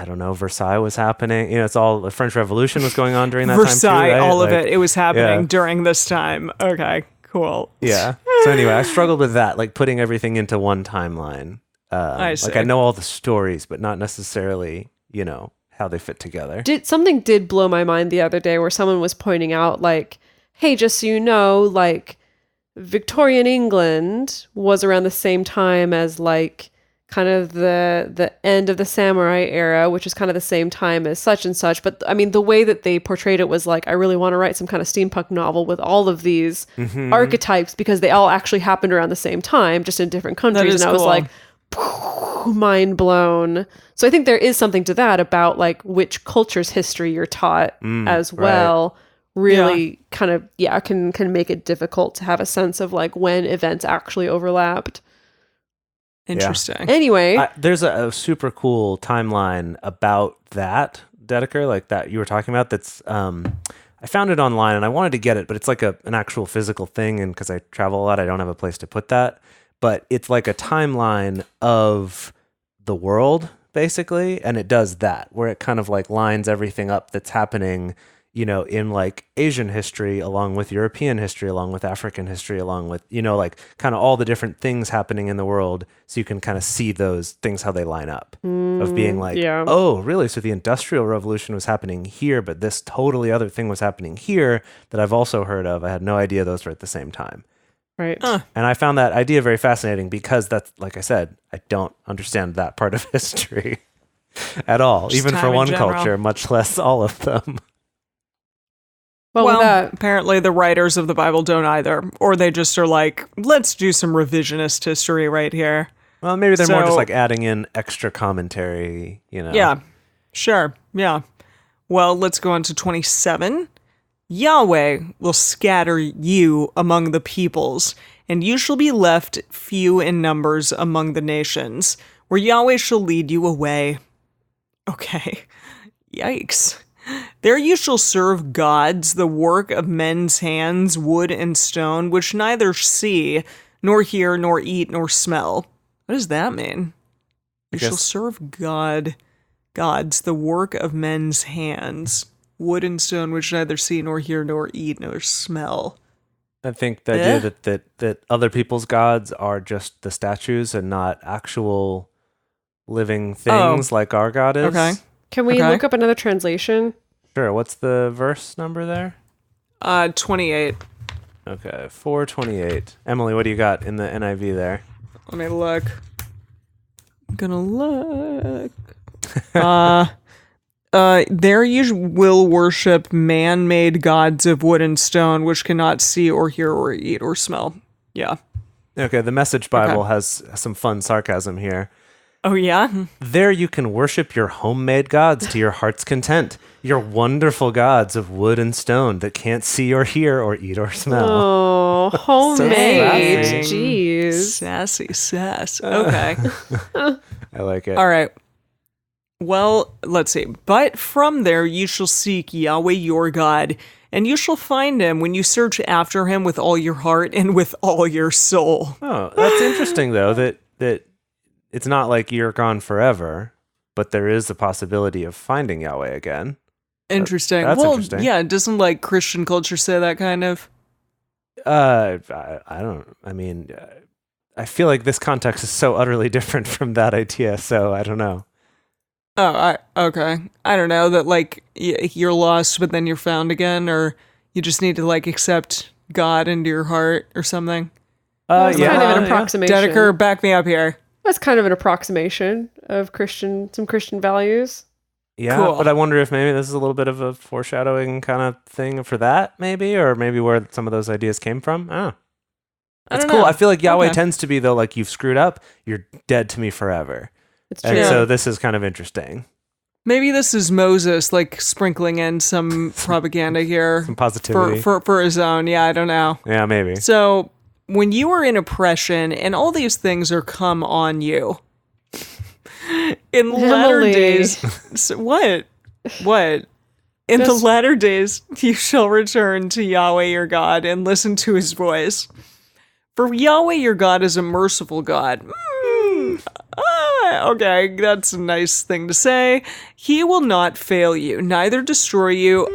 Speaker 4: don't know, Versailles was happening. It's all the French Revolution was going on during that
Speaker 5: Versailles,
Speaker 4: time too, right?
Speaker 5: all of
Speaker 4: Like,
Speaker 5: it. It was happening
Speaker 4: yeah.
Speaker 5: during this time. Okay, cool.
Speaker 4: Yeah. So anyway, I struggled with that, like putting everything into one timeline.
Speaker 5: I see.
Speaker 4: Like I know all the stories, but not necessarily, how they fit together.
Speaker 3: Something did blow my mind the other day where someone was pointing out like, hey, just so you know, like Victorian England was around the same time as like kind of the end of the samurai era, which is kind of the same time as such and such. But I mean, the way that they portrayed it was like, I really want to write some kind of steampunk novel with all of these archetypes because they all actually happened around the same time, just in different countries.
Speaker 5: is
Speaker 3: And I was
Speaker 5: cool.
Speaker 3: like, mind blown. So I think there is something to that about like which culture's history you're taught as well. Really kind of, can make it difficult to have a sense of like when events actually overlapped.
Speaker 5: Interesting.
Speaker 3: Anyway,
Speaker 4: There's a super cool timeline about that, Dedeker, like that you were talking about. That's I found it online and I wanted to get it, but it's like an actual physical thing, and because I travel a lot, I don't have a place to put that. But it's like a timeline of the world, basically, and it does that, where it kind of like lines everything up that's happening, in like Asian history, along with European history, along with African history, along with, like kind of all the different things happening in the world. So you can kind of see those things, how they line up of being like,
Speaker 3: yeah.
Speaker 4: oh, really? So the Industrial Revolution was happening here, but this totally other thing was happening here that I've also heard of. I had no idea those were at the same time.
Speaker 3: right.
Speaker 4: And I found that idea very fascinating because that's, like I said, I don't understand that part of history at all,
Speaker 5: Just
Speaker 4: even
Speaker 5: time
Speaker 4: for
Speaker 5: in
Speaker 4: one
Speaker 5: general.
Speaker 4: culture, much less all of them.
Speaker 3: Well, with that,
Speaker 5: apparently the writers of the Bible don't either. Or they just are like, let's do some revisionist history right here.
Speaker 4: Well, maybe they're more just
Speaker 5: So-
Speaker 4: like adding in extra commentary,
Speaker 5: Yeah, sure. Yeah. Well, let's go on to 27. Yahweh will scatter you among the peoples, and you shall be left few in numbers among the nations, where Yahweh shall lead you away. Okay. Yikes. There you shall serve gods, the work of men's hands, wood and stone, which neither see, nor hear, nor eat, nor smell. What does that mean? You shall serve gods, the work of men's hands, wood and stone, which neither see, nor hear, nor eat, nor smell.
Speaker 4: I think the idea that other people's gods are just the statues and not actual living things like our God is.
Speaker 5: Okay.
Speaker 3: Can we look up another translation?
Speaker 4: Sure. What's the verse number there?
Speaker 5: 28.
Speaker 4: Okay, 428. Emily, what do you got in the NIV there?
Speaker 5: Let me look. I'm gonna look. There you will worship man-made gods of wood and stone, which cannot see or hear or eat or smell. Yeah.
Speaker 4: Okay, the Message Bible has some fun sarcasm here.
Speaker 5: Oh, yeah?
Speaker 4: There you can worship your homemade gods to your heart's content, your wonderful gods of wood and stone that can't see or hear or eat or smell.
Speaker 3: Oh, homemade.
Speaker 4: sassy.
Speaker 3: Jeez.
Speaker 5: Sassy sass. Okay.
Speaker 4: I like it.
Speaker 5: All right. Well, let's see. But from there you shall seek Yahweh your God, and you shall find him when you search after him with all your heart and with all your soul.
Speaker 4: Oh, that's interesting, though, that it's not like you're gone forever, but there is the possibility of finding Yahweh again.
Speaker 5: Interesting.
Speaker 4: That's
Speaker 5: well,
Speaker 4: interesting.
Speaker 5: yeah, doesn't like Christian culture say that kind of?
Speaker 4: I feel like this context is so utterly different from that idea, so I don't know.
Speaker 5: Oh, okay. I don't know that like you're lost, but then you're found again, or you just need to like accept God into your heart or something.
Speaker 3: It's kind of an approximation.
Speaker 5: Dedeker, back me up here.
Speaker 3: That's kind of an approximation of some Christian values.
Speaker 4: Yeah,
Speaker 5: Cool.
Speaker 4: but I wonder if maybe this is a little bit of a foreshadowing kind of thing for that, maybe, or maybe where some of those ideas came from. Oh. That's
Speaker 5: don't
Speaker 4: cool.
Speaker 5: know.
Speaker 4: I feel like Yahweh
Speaker 5: Okay.
Speaker 4: tends to be, though, like, you've screwed up, you're dead to me forever.
Speaker 3: It's true.
Speaker 4: And so this is kind of interesting.
Speaker 5: Maybe this is Moses like sprinkling in some propaganda here
Speaker 4: Some positivity.
Speaker 5: for his own. Yeah, I don't know.
Speaker 4: Yeah, maybe.
Speaker 5: So when you are in oppression and all these things are come on you, in latter
Speaker 3: Emily.
Speaker 5: days, what? In the latter days, you shall return to Yahweh your God and listen to his voice. For Yahweh your God is a merciful God. Okay, that's a nice thing to say. He will not fail you, neither destroy you.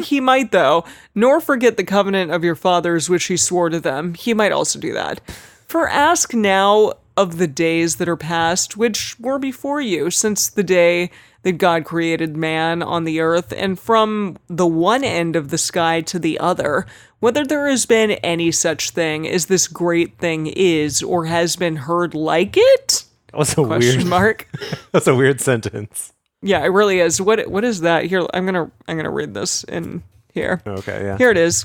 Speaker 5: He might though, nor forget the covenant of your fathers which he swore to them. He might also do that. For ask now of the days that are past, which were before you, since the day that God created man on the earth, and from the one end of the sky to the other, whether there has been any such thing as this great thing is, or has been heard like it?
Speaker 4: That was a
Speaker 5: Question
Speaker 4: weird.
Speaker 5: mark.
Speaker 4: That's a weird sentence.
Speaker 5: Yeah, it really is. What is that? Here, I'm gonna read this in here.
Speaker 4: Okay, yeah.
Speaker 5: Here it is.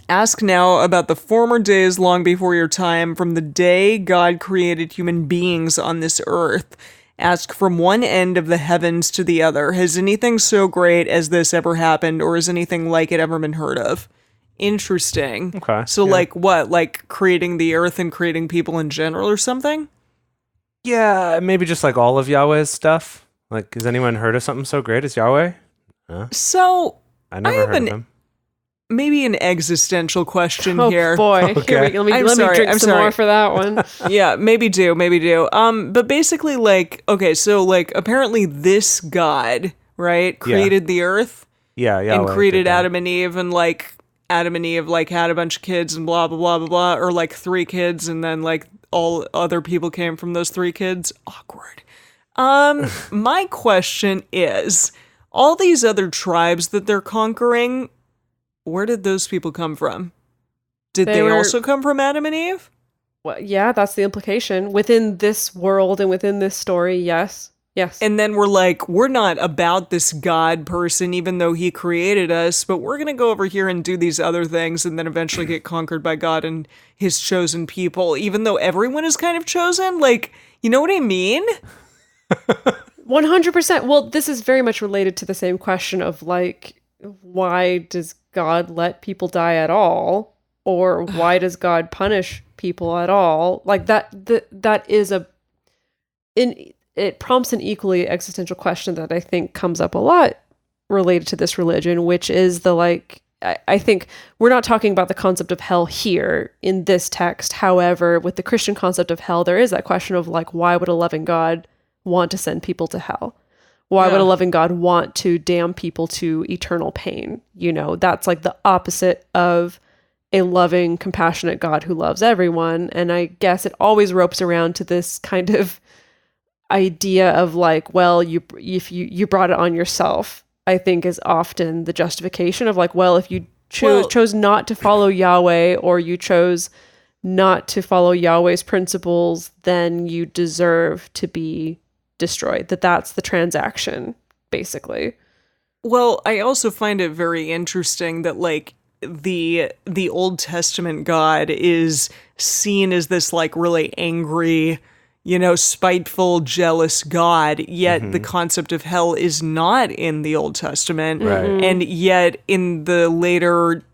Speaker 5: Ask now about the former days long before your time, from the day God created human beings on this earth. Ask from one end of the heavens to the other. Has anything so great as this ever happened, or has anything like it ever been heard of? Interesting.
Speaker 4: Okay,
Speaker 5: So
Speaker 4: yeah.
Speaker 5: like what? Like creating the earth and creating people in general or something?
Speaker 4: Yeah, maybe just like all of Yahweh's stuff. Like, has anyone heard of something so great as Yahweh?
Speaker 5: So
Speaker 4: I never
Speaker 5: have
Speaker 4: heard of
Speaker 5: an-
Speaker 4: him.
Speaker 5: maybe an existential question
Speaker 3: Oh
Speaker 5: here.
Speaker 3: boy,
Speaker 4: Okay.
Speaker 3: here let me
Speaker 5: I'm
Speaker 3: let
Speaker 5: sorry,
Speaker 3: me drink
Speaker 5: I'm
Speaker 3: some
Speaker 5: sorry.
Speaker 3: more for that one.
Speaker 5: Yeah, maybe do. But basically, like, okay, so like, apparently, this God, right, created the earth
Speaker 4: Yeah, Yahweh.
Speaker 5: and created
Speaker 4: did that.
Speaker 5: Adam and Eve, and like, Adam and Eve like had a bunch of kids and blah blah blah blah blah, or like 3 kids, and then like all other people came from those 3 kids. Awkward. My question is, all these other tribes that they're conquering, where did those people come from? Did
Speaker 3: They
Speaker 5: they
Speaker 3: were-
Speaker 5: also come from Adam and Eve?
Speaker 3: Well, yeah, that's the implication. Within this world and within this story, yes. Yes.
Speaker 5: And then we're like, we're not about this God person, even though he created us, but we're going to go over here and do these other things and then eventually get conquered by God and his chosen people, even though everyone is kind of chosen. Like, you know what I mean?
Speaker 3: 100%. Well, this is very much related to the same question of like, why does God let people die at all? Or why does God punish people at all? Like that is it prompts an equally existential question that I think comes up a lot related to this religion, which is the like, I think we're not talking about the concept of hell here in this text. However, with the Christian concept of hell, there is that question of like, why would a loving God want to send people to hell? Why would a loving God want to damn people to eternal pain? You know, that's like the opposite of a loving, compassionate God who loves everyone. And I guess it always ropes around to this kind of idea of like, well, if you brought it on yourself, I think is often the justification of like, well, if you chose not to follow Yahweh, or you chose not to follow Yahweh's principles, then you deserve to be destroyed. That's the transaction, basically.
Speaker 5: Well, I also find it very interesting that like the Old Testament God is seen as this like really angry, you know, spiteful, jealous God, yet the concept of hell is not in the Old Testament.
Speaker 4: Right.
Speaker 5: And yet in the later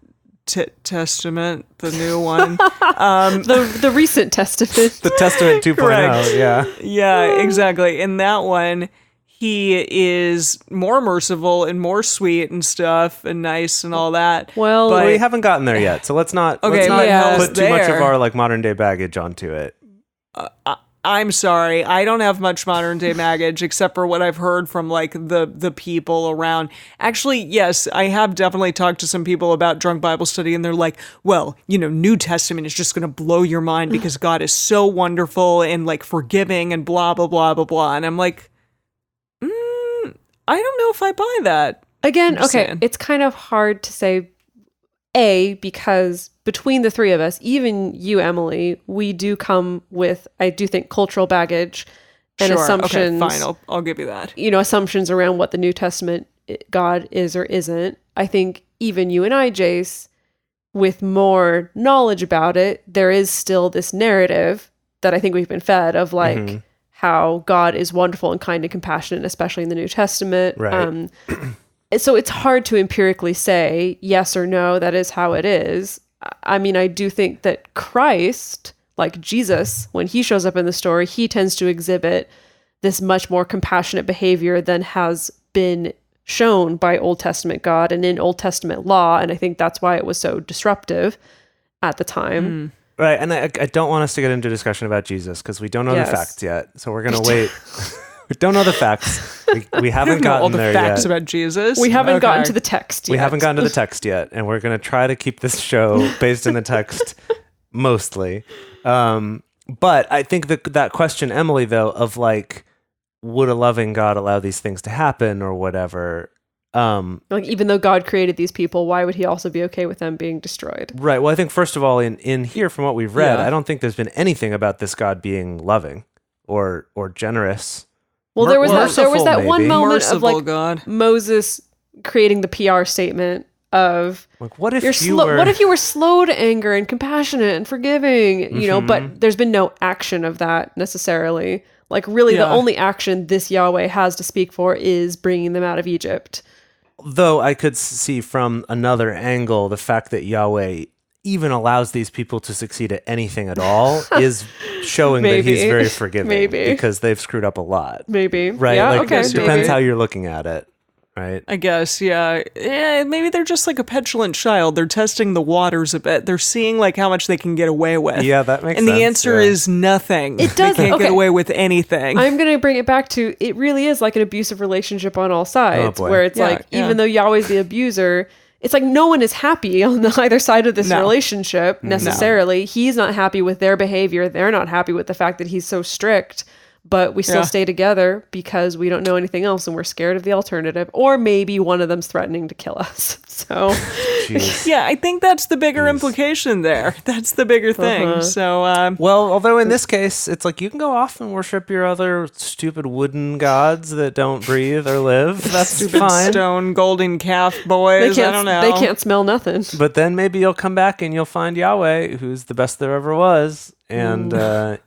Speaker 5: Testament, the new one,
Speaker 3: The recent testament.
Speaker 4: The Testament 2.0,
Speaker 5: Correct.
Speaker 4: yeah.
Speaker 5: Yeah, exactly. In that one, he is more merciful and more sweet and stuff and nice and all that.
Speaker 3: Well,
Speaker 5: but
Speaker 4: We haven't gotten there yet, so let's not
Speaker 5: Okay,
Speaker 3: but hell's
Speaker 4: put too much of
Speaker 5: there.
Speaker 4: our like modern day baggage onto it.
Speaker 5: I'm sorry, I don't have much modern day baggage except for what I've heard from like the people around. Actually, yes, I have definitely talked to some people about drunk Bible study, and they're like, well, you know, New Testament is just going to blow your mind because God is so wonderful and like forgiving and blah, blah, blah, blah, blah. And I'm like, I don't know if I buy that.
Speaker 3: again,
Speaker 5: I'm just
Speaker 3: okay,
Speaker 5: saying.
Speaker 3: it's kind of hard to say, because between the three of us, even you, Emily, we do come with, I do think, cultural baggage and
Speaker 5: Sure,
Speaker 3: assumptions.
Speaker 5: okay, fine, I'll give you that.
Speaker 3: You know, assumptions around what the New Testament God is or isn't. I think even you and I, Jace, with more knowledge about it, there is still this narrative that I think we've been fed of like how God is wonderful and kind and compassionate, especially in the New Testament.
Speaker 4: Right.
Speaker 3: So it's hard to empirically say yes or no, that is how it is. I mean, I do think that Christ, like Jesus, when he shows up in the story, he tends to exhibit this much more compassionate behavior than has been shown by Old Testament God and in Old Testament law. And I think that's why it was so disruptive at the time.
Speaker 4: Right, and I don't want us to get into a discussion about Jesus because we don't know
Speaker 3: Yes.
Speaker 4: the facts yet. So we're going to wait. We don't know the facts. We haven't
Speaker 5: Know all
Speaker 4: gotten
Speaker 5: the
Speaker 4: there
Speaker 5: facts
Speaker 4: yet.
Speaker 5: about Jesus.
Speaker 3: We haven't gotten
Speaker 5: Okay.
Speaker 3: to the text yet.
Speaker 4: We haven't gotten to the text yet, and we're going to try to keep this show based in the text mostly. But I think that question, Emily, though, of like, would a loving God allow these things to happen or whatever?
Speaker 3: Like, even though God created these people, why would he also be okay with them being destroyed?
Speaker 4: Right. Well, I think first of all, in here, from what we've read,
Speaker 5: Yeah.
Speaker 4: I don't think there's been anything about this God being loving or generous.
Speaker 3: Well, there was
Speaker 4: Merciful,
Speaker 3: that one
Speaker 4: maybe.
Speaker 3: moment
Speaker 5: Merciful
Speaker 3: of like
Speaker 5: God.
Speaker 3: Moses creating the PR statement of
Speaker 4: Like, what if
Speaker 3: you're
Speaker 4: you
Speaker 3: slow.
Speaker 4: were?
Speaker 3: What if you were slow to anger and compassionate and forgiving? You know, but there's been no action of that necessarily. Like, really, the
Speaker 5: Yeah.
Speaker 3: only action this Yahweh has to speak for is bringing them out of Egypt.
Speaker 4: Though I could see from another angle the fact that Yahweh even allows these people to succeed at anything at all is showing that he's
Speaker 3: Maybe.
Speaker 4: very forgiving
Speaker 3: Maybe.
Speaker 4: because they've screwed up a lot.
Speaker 3: Maybe,
Speaker 4: Right?
Speaker 3: Yeah,
Speaker 4: like,
Speaker 3: okay,
Speaker 4: it depends
Speaker 3: maybe.
Speaker 4: how you're looking at it. Right?
Speaker 5: I guess, yeah. Maybe they're just like a petulant child. They're testing the waters a bit. They're seeing like how much they can get away with.
Speaker 4: Yeah, that makes
Speaker 5: and
Speaker 4: sense.
Speaker 5: the answer
Speaker 4: yeah.
Speaker 5: is nothing.
Speaker 3: It does-
Speaker 5: They can't
Speaker 3: okay.
Speaker 5: get away with anything.
Speaker 3: I'm going to bring it back to it really is like an abusive relationship on all sides,
Speaker 4: boy.
Speaker 3: where it's
Speaker 5: Yeah,
Speaker 3: like,
Speaker 5: yeah.
Speaker 3: even though Yahweh's the abuser, it's like no one is happy on either side of this
Speaker 5: No.
Speaker 3: relationship necessarily. He's not happy with their behavior. They're not happy with the fact that he's so strict, but we still
Speaker 5: Yeah.
Speaker 3: stay together because we don't know anything else and we're scared of the alternative. Or maybe one of them's threatening to kill us. So,
Speaker 4: Jeez.
Speaker 5: Yeah, I think that's the bigger implication there. That's the bigger thing. So,
Speaker 4: Well, although in this case, it's like you can go off and worship your other stupid wooden gods that don't breathe or live. That's
Speaker 5: stupid
Speaker 4: fine.
Speaker 5: stone golden calf
Speaker 3: they
Speaker 5: boys. I
Speaker 3: can't,
Speaker 5: don't know.
Speaker 3: they can't smell nothing.
Speaker 4: But then maybe you'll come back and you'll find Yahweh, who's the best there ever was. And,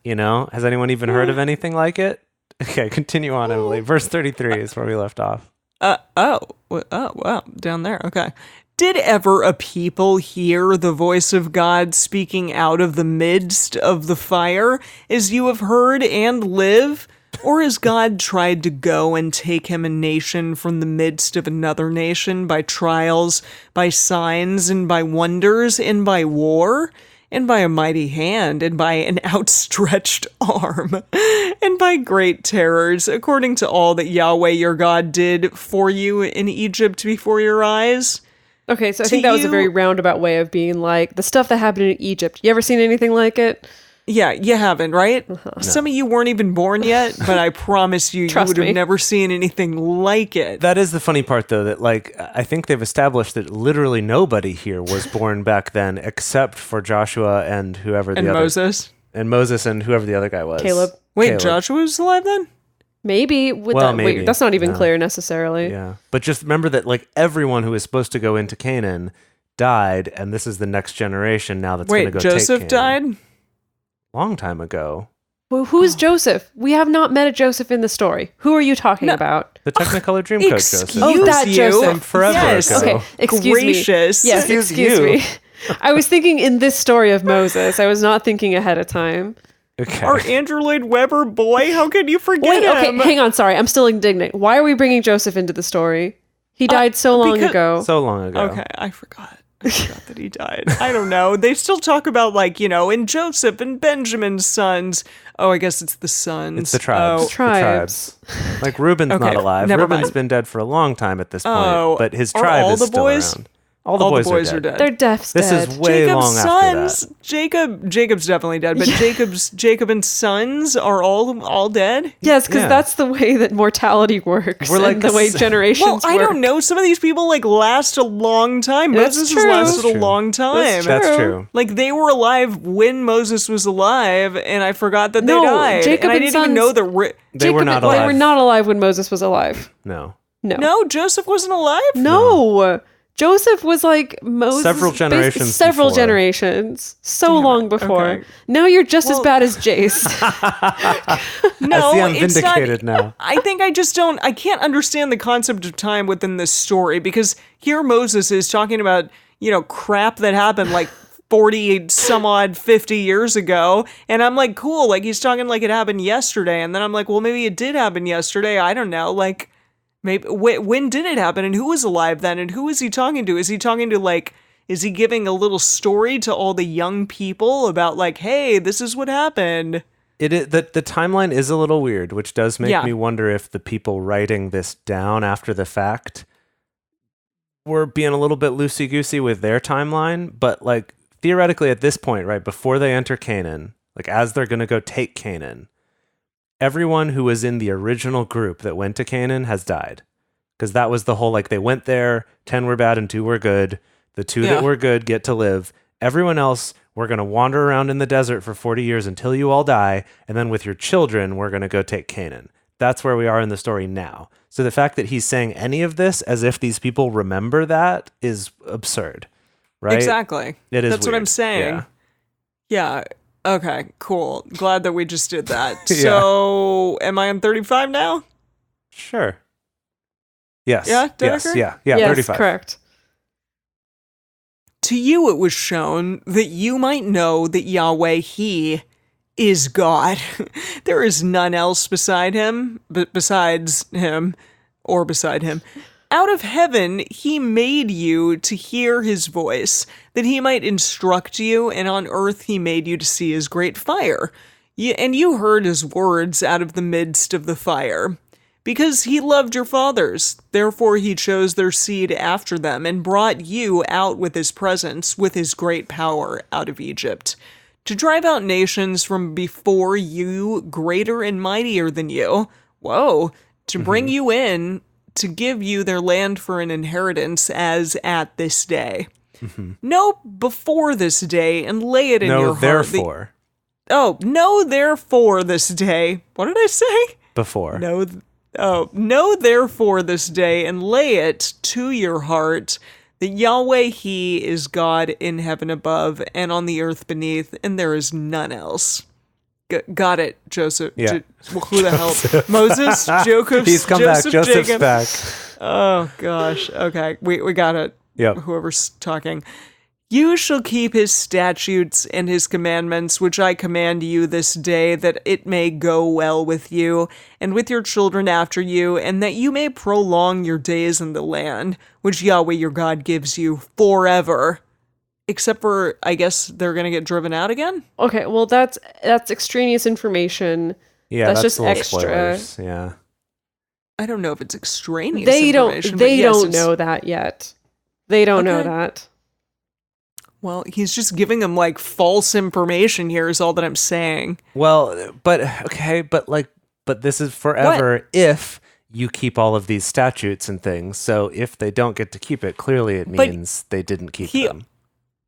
Speaker 4: you know, has anyone even heard of anything like it? Okay, continue on, Emily. Verse 33 is where we left off.
Speaker 5: Wow, down there. Okay. Did ever a people hear the voice of God speaking out of the midst of the fire, as you have heard, and live? Or has God tried to go and take him a nation from the midst of another nation by trials, by signs, and by wonders, and by war? And by a mighty hand, and by an outstretched arm, and by great terrors, according to all that Yahweh your God did for you in Egypt before your eyes?
Speaker 3: Okay, so I think that was a very roundabout way of being like, the stuff that happened in Egypt. You ever seen anything like it?
Speaker 5: Yeah, you haven't, right? No. Some of you weren't even born yet, but I promise you, you would have never seen anything like it.
Speaker 4: That is the funny part, though, that, like, I think they've established that literally nobody here was born back then except for Joshua and whoever the other...
Speaker 5: Moses.
Speaker 4: And Moses and whoever the other guy was.
Speaker 3: Caleb.
Speaker 5: Wait, Joshua was alive then?
Speaker 3: Maybe. Wait, that's not even clear necessarily.
Speaker 4: Yeah. But just remember that, like, everyone who was supposed to go into Canaan died, and this is the next generation now that's going to go take Canaan.
Speaker 5: Wait, Joseph died?
Speaker 4: Long time ago.
Speaker 3: Well, who's Joseph? We have not met a Joseph in the story. Who are you talking about?
Speaker 4: The Technicolor Dreamcoat Joseph.
Speaker 3: Oh, that Joseph.
Speaker 4: Forever ago.
Speaker 3: Okay, excuse me.
Speaker 5: Yes,
Speaker 3: excuse me. I was thinking in this story of Moses. I was not thinking ahead of time.
Speaker 4: Okay.
Speaker 5: Our Andrew Lloyd Webber boy, how could you forget him?
Speaker 3: Okay, hang on, sorry. I'm still indignant. Why are we bringing Joseph into the story? He died so long ago.
Speaker 4: So long ago.
Speaker 5: Okay, I forgot that he died. I don't know. They still talk about, like, you know, in Joseph and Benjamin's sons. Oh, I guess it's the sons.
Speaker 4: It's the tribes.
Speaker 3: The tribes.
Speaker 4: Like, Reuben's not alive. Reuben's been dead for a long time at this point, but his tribe is still around. All the boys are dead.
Speaker 3: They're dead.
Speaker 4: This is way long after that.
Speaker 5: Jacob's definitely dead, but Jacob and sons are all dead?
Speaker 3: Yes, because that's the way that mortality works.
Speaker 4: We're like
Speaker 3: and the way generations work.
Speaker 5: I don't know. Some of these people, like, last a long time. Moses has lasted a long time.
Speaker 4: That's true.
Speaker 5: Like, they were alive when Moses was alive, and I forgot that they died.
Speaker 3: Jacob
Speaker 5: and I didn't even know that
Speaker 4: they were not alive.
Speaker 3: They were not alive when Moses was alive.
Speaker 4: No,
Speaker 5: Joseph wasn't alive?
Speaker 3: No. Joseph was like Moses.
Speaker 4: Several generations.
Speaker 3: So long before. Okay. Now you're just as bad as Jace.
Speaker 5: No,
Speaker 4: I'm vindicated now.
Speaker 5: I think I can't understand the concept of time within this story, because here Moses is talking about, you know, crap that happened like 40 some odd 50 years ago. And I'm like, cool. Like, he's talking like it happened yesterday. And then I'm like, well, maybe it did happen yesterday. I don't know. Like, maybe when did it happen, and who was alive then, and who is he talking to? Is he talking to, like, is he giving a little story to all the young people about, like, hey, this is what happened?
Speaker 4: The timeline is a little weird, which does make me wonder if the people writing this down after the fact were being a little bit loosey-goosey with their timeline. But, like, theoretically at this point, right, before they enter Canaan, like, as they're going to go take Canaan, everyone who was in the original group that went to Canaan has died. Because that was the whole, like, they went there, 10 were bad and 2 were good. The 2 that were good get to live. Everyone else, we're going to wander around in the desert for 40 years until you all die. And then with your children, we're going to go take Canaan. That's where we are in the story now. So the fact that he's saying any of this as if these people remember that is absurd, right?
Speaker 5: Exactly.
Speaker 4: It is.
Speaker 5: That's
Speaker 4: weird.
Speaker 5: What I'm saying. Yeah. Okay, cool. Glad that we just did that.
Speaker 4: Yeah.
Speaker 5: So, am I on 35 now?
Speaker 4: Sure. Yes.
Speaker 5: Yeah,
Speaker 4: Dedeker?
Speaker 3: Yes,
Speaker 4: 35.
Speaker 3: Correct.
Speaker 5: To you it was shown that you might know that Yahweh, He is God. There is none else beside Him. Out of heaven, He made you to hear His voice, that He might instruct you, and on earth He made you to see His great fire. And you heard His words out of the midst of the fire. Because He loved your fathers, therefore He chose their seed after them, and brought you out with His presence, with His great power, out of Egypt, to drive out nations from before you, greater and mightier than you. Whoa! To bring you in, to give you their land for an inheritance, as at this day. Know before this day, and lay it in your heart.
Speaker 4: Therefore.
Speaker 5: Know therefore this day. What did I say?
Speaker 4: Before.
Speaker 5: Know therefore this day, and lay it to your heart, that Yahweh, He is God in heaven above, and on the earth beneath, and there is none else. Got it, Joseph.
Speaker 4: Yeah.
Speaker 5: Who the hell? Moses? Joseph?
Speaker 4: He's come back. Joseph's
Speaker 5: Jacob.
Speaker 4: back.
Speaker 5: Oh, gosh. Okay, we got it.
Speaker 4: Yep.
Speaker 5: Whoever's talking. You shall keep his statutes and his commandments, which I command you this day, that it may go well with you, and with your children after you, and that you may prolong your days in the land, which Yahweh your God gives you forever. Except for, I guess, they're going to get driven out again?
Speaker 3: Okay, well, that's extraneous information.
Speaker 4: Yeah,
Speaker 3: That's just
Speaker 4: little
Speaker 3: extra.
Speaker 4: spoilers. Yeah.
Speaker 5: I don't know if it's extraneous
Speaker 3: They
Speaker 5: information.
Speaker 3: don't.
Speaker 5: but
Speaker 3: They
Speaker 5: yes,
Speaker 3: don't
Speaker 5: it's-
Speaker 3: know that yet. They don't know
Speaker 5: Okay.
Speaker 3: that.
Speaker 5: Well, he's just giving them, like, false information here is all that I'm saying.
Speaker 4: Well, but this is forever if you keep all of these statutes and things. So if they don't get to keep it, clearly it
Speaker 5: But
Speaker 4: means they didn't keep
Speaker 5: he-
Speaker 4: them.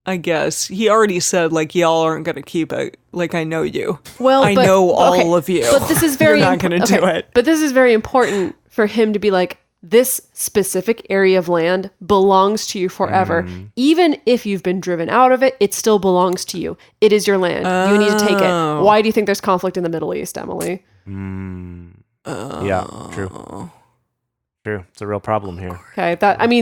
Speaker 5: I guess. He already said, like, y'all aren't going to keep it. Like, I know you.
Speaker 3: Well,
Speaker 5: I
Speaker 3: but-
Speaker 5: know all
Speaker 3: okay,
Speaker 5: of you.
Speaker 3: But this is very
Speaker 5: You're not going to do it.
Speaker 3: But this is very important for him to be like, this specific area of land belongs to you forever. Even if you've been driven out of it, it still belongs to you. It is your land. You need to take it. Why do you think there's conflict in the Middle East, Emily?
Speaker 4: Yeah, true. True. It's a real problem here.
Speaker 3: Okay,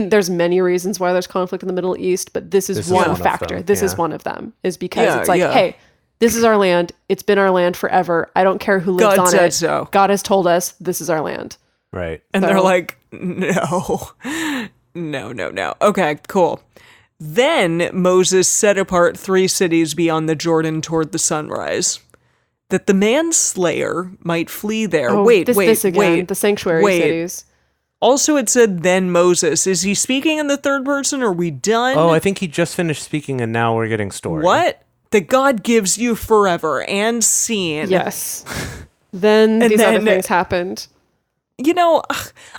Speaker 3: there's many reasons why there's conflict in the Middle East, but this is one factor.
Speaker 4: them,
Speaker 3: This is
Speaker 4: yeah.
Speaker 3: one of them, is because
Speaker 5: Yeah,
Speaker 3: it's like,
Speaker 5: yeah.
Speaker 3: hey, this is our land. It's been our land forever. I don't care who lives
Speaker 5: God
Speaker 3: on
Speaker 5: said
Speaker 3: it.
Speaker 5: so.
Speaker 3: God has told us this is our land.
Speaker 4: Right.
Speaker 5: And
Speaker 3: So-
Speaker 5: they're like, no. No. Okay, cool. Then Moses set apart 3 cities beyond the Jordan toward the sunrise, that the manslayer might flee there.
Speaker 3: Oh,
Speaker 5: wait,
Speaker 3: this again, the sanctuary
Speaker 5: wait.
Speaker 3: cities.
Speaker 5: Also, it said, then Moses. Is he speaking in the third person? Are we done?
Speaker 4: Oh, I think he just finished speaking and now we're getting story.
Speaker 5: What? That God gives you forever and seen.
Speaker 3: Yes. Then
Speaker 5: And
Speaker 3: these other
Speaker 5: then-
Speaker 3: things happened.
Speaker 5: You know,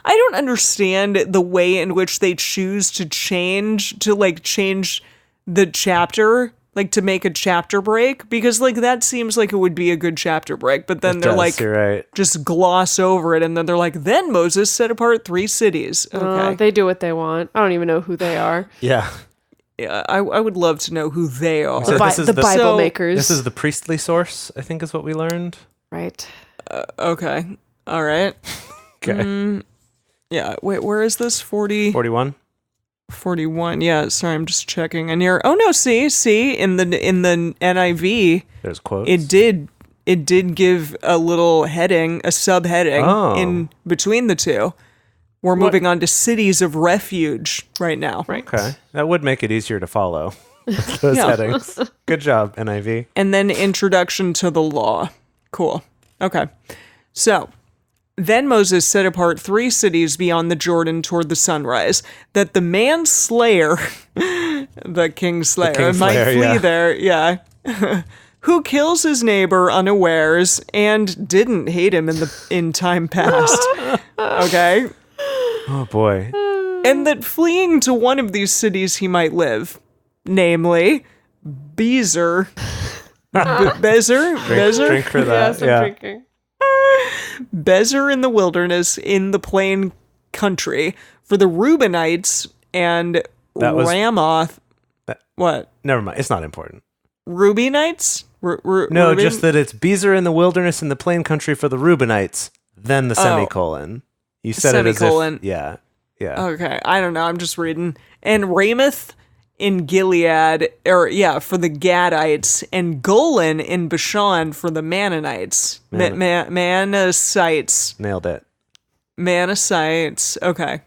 Speaker 5: I don't understand the way in which they choose to change the chapter, like to make a chapter break, because like that seems like it would be a good chapter break, but then they're like,
Speaker 4: you're right.
Speaker 5: just gloss over it, and then they're like, then Moses set apart 3 cities. Okay.
Speaker 3: They do what they want. I don't even know who they are.
Speaker 4: Yeah.
Speaker 5: Yeah, I would love to know who they are.
Speaker 4: So this is
Speaker 3: The
Speaker 4: the-
Speaker 3: Bible
Speaker 5: So-
Speaker 3: makers.
Speaker 4: This is the priestly source, I think is what we learned.
Speaker 3: right.
Speaker 5: Okay. All right.
Speaker 4: Okay.
Speaker 5: Yeah. Wait, where is this?
Speaker 4: 41.
Speaker 5: 41. Yeah, sorry, I'm just checking. And here, oh no, see, in the NIV,
Speaker 4: There's quotes.
Speaker 5: it did give a little heading, a subheading
Speaker 4: Oh.
Speaker 5: in between the two. We're moving on to cities of refuge right now.
Speaker 3: Right.
Speaker 4: Okay. That would make it easier to follow. Those
Speaker 5: Yeah.
Speaker 4: headings. Good job, NIV.
Speaker 5: And then introduction to the law. Cool. Okay. So, then Moses set apart 3 cities beyond the Jordan toward the sunrise, that the manslayer, the kingslayer, might
Speaker 4: kingslayer,
Speaker 5: flee
Speaker 4: yeah.
Speaker 5: there. Yeah. Who kills his neighbor unawares and didn't hate him in time past. Okay.
Speaker 4: Oh boy.
Speaker 5: And that fleeing to one of these cities he might live, namely Bezer. Bezer?
Speaker 4: Drink for that.
Speaker 3: Yes, I'm
Speaker 4: yeah.
Speaker 3: drinking.
Speaker 5: Bezer in the wilderness in the plain country for the Reubenites and
Speaker 4: That was-
Speaker 5: Ramoth.
Speaker 4: that-
Speaker 5: What?
Speaker 4: Never mind. It's not important.
Speaker 5: Reubenites?
Speaker 4: No,
Speaker 5: Reuben?
Speaker 4: just that it's Bezer in the wilderness in the plain country for the Reubenites, then the semicolon. You said it
Speaker 5: Semicolon.
Speaker 4: as if... Yeah. Yeah.
Speaker 5: Okay, I don't know. I'm just reading. And Ramoth in Gilead, for the Gadites, and Golan in Bashan for the Mannonites. Manassites.
Speaker 4: Nailed it.
Speaker 5: Manassites. Okay.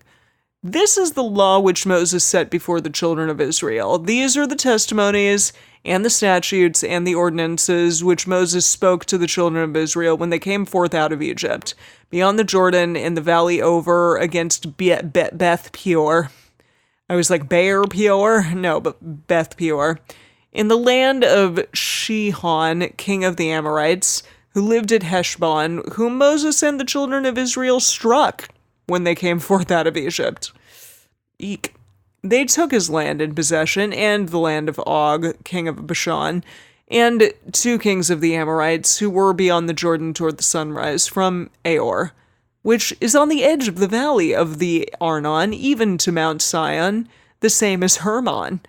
Speaker 5: This is the law which Moses set before the children of Israel. These are the testimonies and the statutes and the ordinances which Moses spoke to the children of Israel when they came forth out of Egypt, beyond the Jordan in the valley over against Beth Peor. I was like, Baal Peor? No, but Beth Peor. In the land of Shihon, king of the Amorites, who lived at Heshbon, whom Moses and the children of Israel struck when they came forth out of Egypt. Eek. They took his land in possession, and the land of Og, king of Bashan, and 2 kings of the Amorites, who were beyond the Jordan toward the sunrise, from Aor, which is on the edge of the valley of the Arnon, even to Mount Sion, the same as Hermon,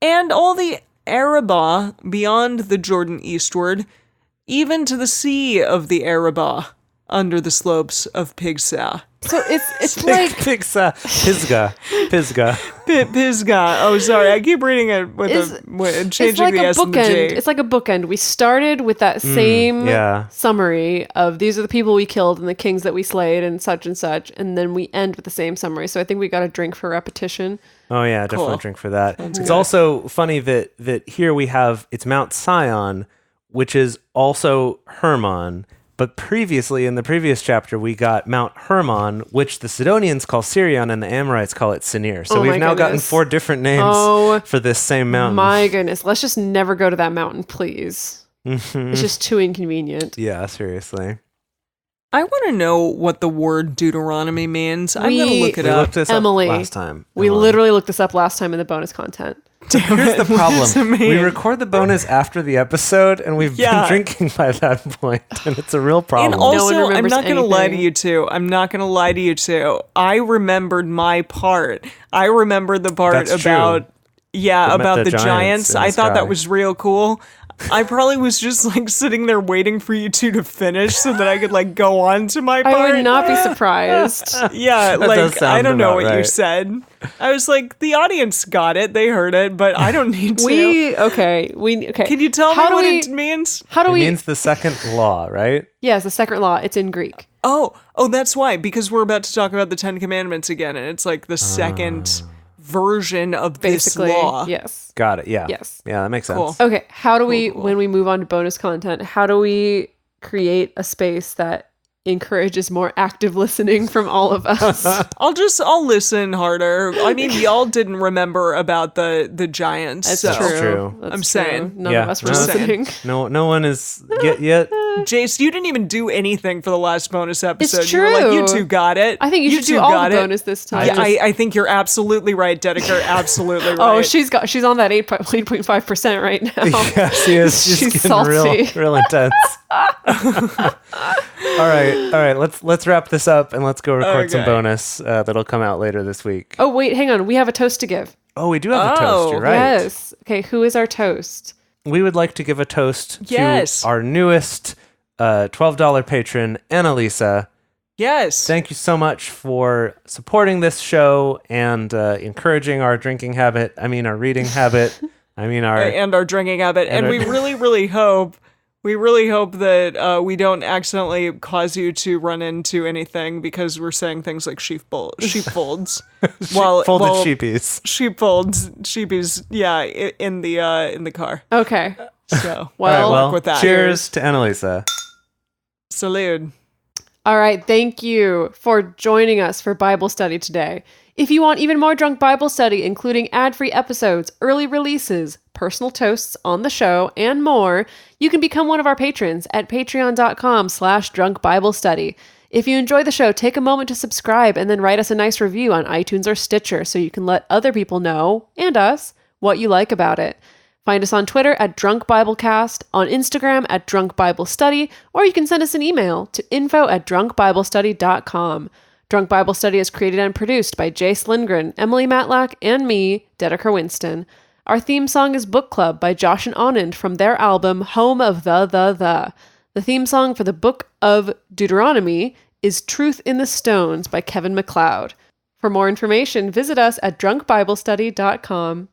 Speaker 5: and all the Arabah beyond the Jordan eastward, even to the sea of the Arabah, under the slopes of Pisgah.
Speaker 3: So it's like
Speaker 4: Pisgah.
Speaker 5: Pisgah. Oh, sorry. I keep reading it with changing
Speaker 3: it's like
Speaker 5: the
Speaker 3: a
Speaker 5: S and the J.
Speaker 3: bookend. It's like a bookend. We started with that same summary of these are the people we killed and the kings that we slayed and such, and then we end with the same summary. So I think we got a drink for repetition.
Speaker 4: Oh yeah, definitely
Speaker 5: Cool.
Speaker 4: drink for that.
Speaker 5: Sounds
Speaker 4: It's
Speaker 5: good.
Speaker 4: also funny that here we have it's Mount Sion, which is also Hermon. But previously, in the previous chapter, we got Mount Hermon, which the Sidonians call Sirion and the Amorites call it Sinir. So
Speaker 3: Oh
Speaker 4: we've
Speaker 3: my
Speaker 4: now gotten
Speaker 3: goodness.
Speaker 4: 4 different names
Speaker 3: Oh,
Speaker 4: for this same mountain.
Speaker 3: My goodness, let's just never go to that mountain, please. It's just too inconvenient.
Speaker 4: Yeah, seriously.
Speaker 5: I want to know what the word Deuteronomy means. I'm going to
Speaker 3: We-
Speaker 5: look it
Speaker 4: We
Speaker 5: up.
Speaker 4: looked this
Speaker 3: Emily,
Speaker 4: up last time.
Speaker 3: We
Speaker 4: Emily.
Speaker 3: literally looked this up last time in the bonus content.
Speaker 4: Here's the
Speaker 5: What does it
Speaker 4: problem. We
Speaker 5: mean?
Speaker 4: record the bonus after the episode, and we've
Speaker 5: Yeah.
Speaker 4: been drinking by that point, and it's a real problem.
Speaker 5: And
Speaker 3: No one
Speaker 5: also, I'm
Speaker 3: remembers
Speaker 5: not going to lie to
Speaker 3: anything.
Speaker 5: you two. I'm not going to lie to you two. I remembered my part. I remembered the part
Speaker 4: That's true.
Speaker 5: about about
Speaker 4: the
Speaker 5: the
Speaker 4: giants
Speaker 5: giants.
Speaker 4: in the
Speaker 5: I thought
Speaker 4: sky.
Speaker 5: that was real cool. I probably was just like sitting there waiting for you two to finish so that I could like go on to my part.
Speaker 3: I would not be surprised.
Speaker 5: Yeah,
Speaker 4: That does
Speaker 5: like I
Speaker 4: sound
Speaker 5: don't know
Speaker 4: about
Speaker 5: what you
Speaker 4: right.
Speaker 5: said. I was like, the audience got it, they heard it, but I don't need to.
Speaker 3: Okay.
Speaker 5: Can you tell me
Speaker 3: How do
Speaker 5: what
Speaker 3: we-
Speaker 5: it means?
Speaker 3: How do
Speaker 4: It
Speaker 3: we?
Speaker 4: means the second law, right?
Speaker 3: Yes, the second law. It's in Greek.
Speaker 5: Oh, that's why, because we're about to talk about the 10 Commandments again, and it's like the second version of
Speaker 3: Basically,
Speaker 5: this law.
Speaker 3: yes.
Speaker 4: Got it. Yeah.
Speaker 3: Yes.
Speaker 4: Yeah, that makes sense.
Speaker 5: Cool.
Speaker 3: Okay. How do we,
Speaker 5: Cool.
Speaker 3: when we move on to bonus content, how do we create a space that encourages more active listening from all of us?
Speaker 5: I'll listen harder. I mean, y'all didn't remember about the giants.
Speaker 3: That's
Speaker 5: so.
Speaker 3: true.
Speaker 4: true.
Speaker 3: That's
Speaker 5: I'm
Speaker 3: true.
Speaker 5: saying.
Speaker 3: None
Speaker 4: Yeah.
Speaker 3: of us were
Speaker 4: No.
Speaker 3: listening.
Speaker 4: No one is yet.
Speaker 5: Jace, you didn't even do anything for the last bonus episode. You were
Speaker 3: true.
Speaker 5: like, you two got it.
Speaker 3: I think you should
Speaker 5: two
Speaker 3: do all
Speaker 5: got
Speaker 3: the
Speaker 5: it.
Speaker 3: bonus this time.
Speaker 5: Yeah, I think you're absolutely right, Dedeker. Absolutely right.
Speaker 3: Oh, she's on that 8.5% right now.
Speaker 4: Yeah, she is. She's
Speaker 3: She's
Speaker 4: getting
Speaker 3: salty.
Speaker 4: real intense. All right. Let's wrap this up and let's go record some
Speaker 5: Okay.
Speaker 4: bonus that'll come out later this week.
Speaker 3: Oh, wait, hang on. We have a toast to give.
Speaker 4: Oh, we do have a toast.
Speaker 5: Oh,
Speaker 4: You're right.
Speaker 3: Yes. Okay, who is our toast?
Speaker 4: We would like to give a toast
Speaker 5: Yes.
Speaker 4: to our newest $12 patron, Annalisa.
Speaker 5: Yes.
Speaker 4: Thank you so much for supporting this show and encouraging our drinking habit. I mean, our reading habit. I mean,
Speaker 5: and our drinking habit. And we really hope that we don't accidentally cause you to run into anything because we're saying things like sheepfolds.
Speaker 4: folded sheepies.
Speaker 5: Sheepies, yeah, in the car.
Speaker 3: Okay.
Speaker 5: So
Speaker 3: Well,
Speaker 4: All right,
Speaker 5: with that.
Speaker 4: cheers to Annalisa.
Speaker 5: Salute.
Speaker 3: All right, thank you for joining us for Bible study today. If you want even more Drunk Bible Study, including ad-free episodes, early releases, personal toasts on the show, and more, you can become one of our patrons at patreon.com/drunkbiblestudy. If you enjoy the show, take a moment to subscribe and then write us a nice review on iTunes or Stitcher so you can let other people know, and us, what you like about it. Find us on Twitter at Drunk Biblecast, on Instagram at Drunk Bible Study, or you can send us an email to info@drunkbiblestudy.com. Drunk Bible Study is created and produced by Jace Lindgren, Emily Matlack, and me, Dedeker Winston. Our theme song is Book Club by Josh and Anand from their album Home of the. The theme song for the Book of Deuteronomy is Truth in the Stones by Kevin MacLeod. For more information, visit us at drunkbiblestudy.com.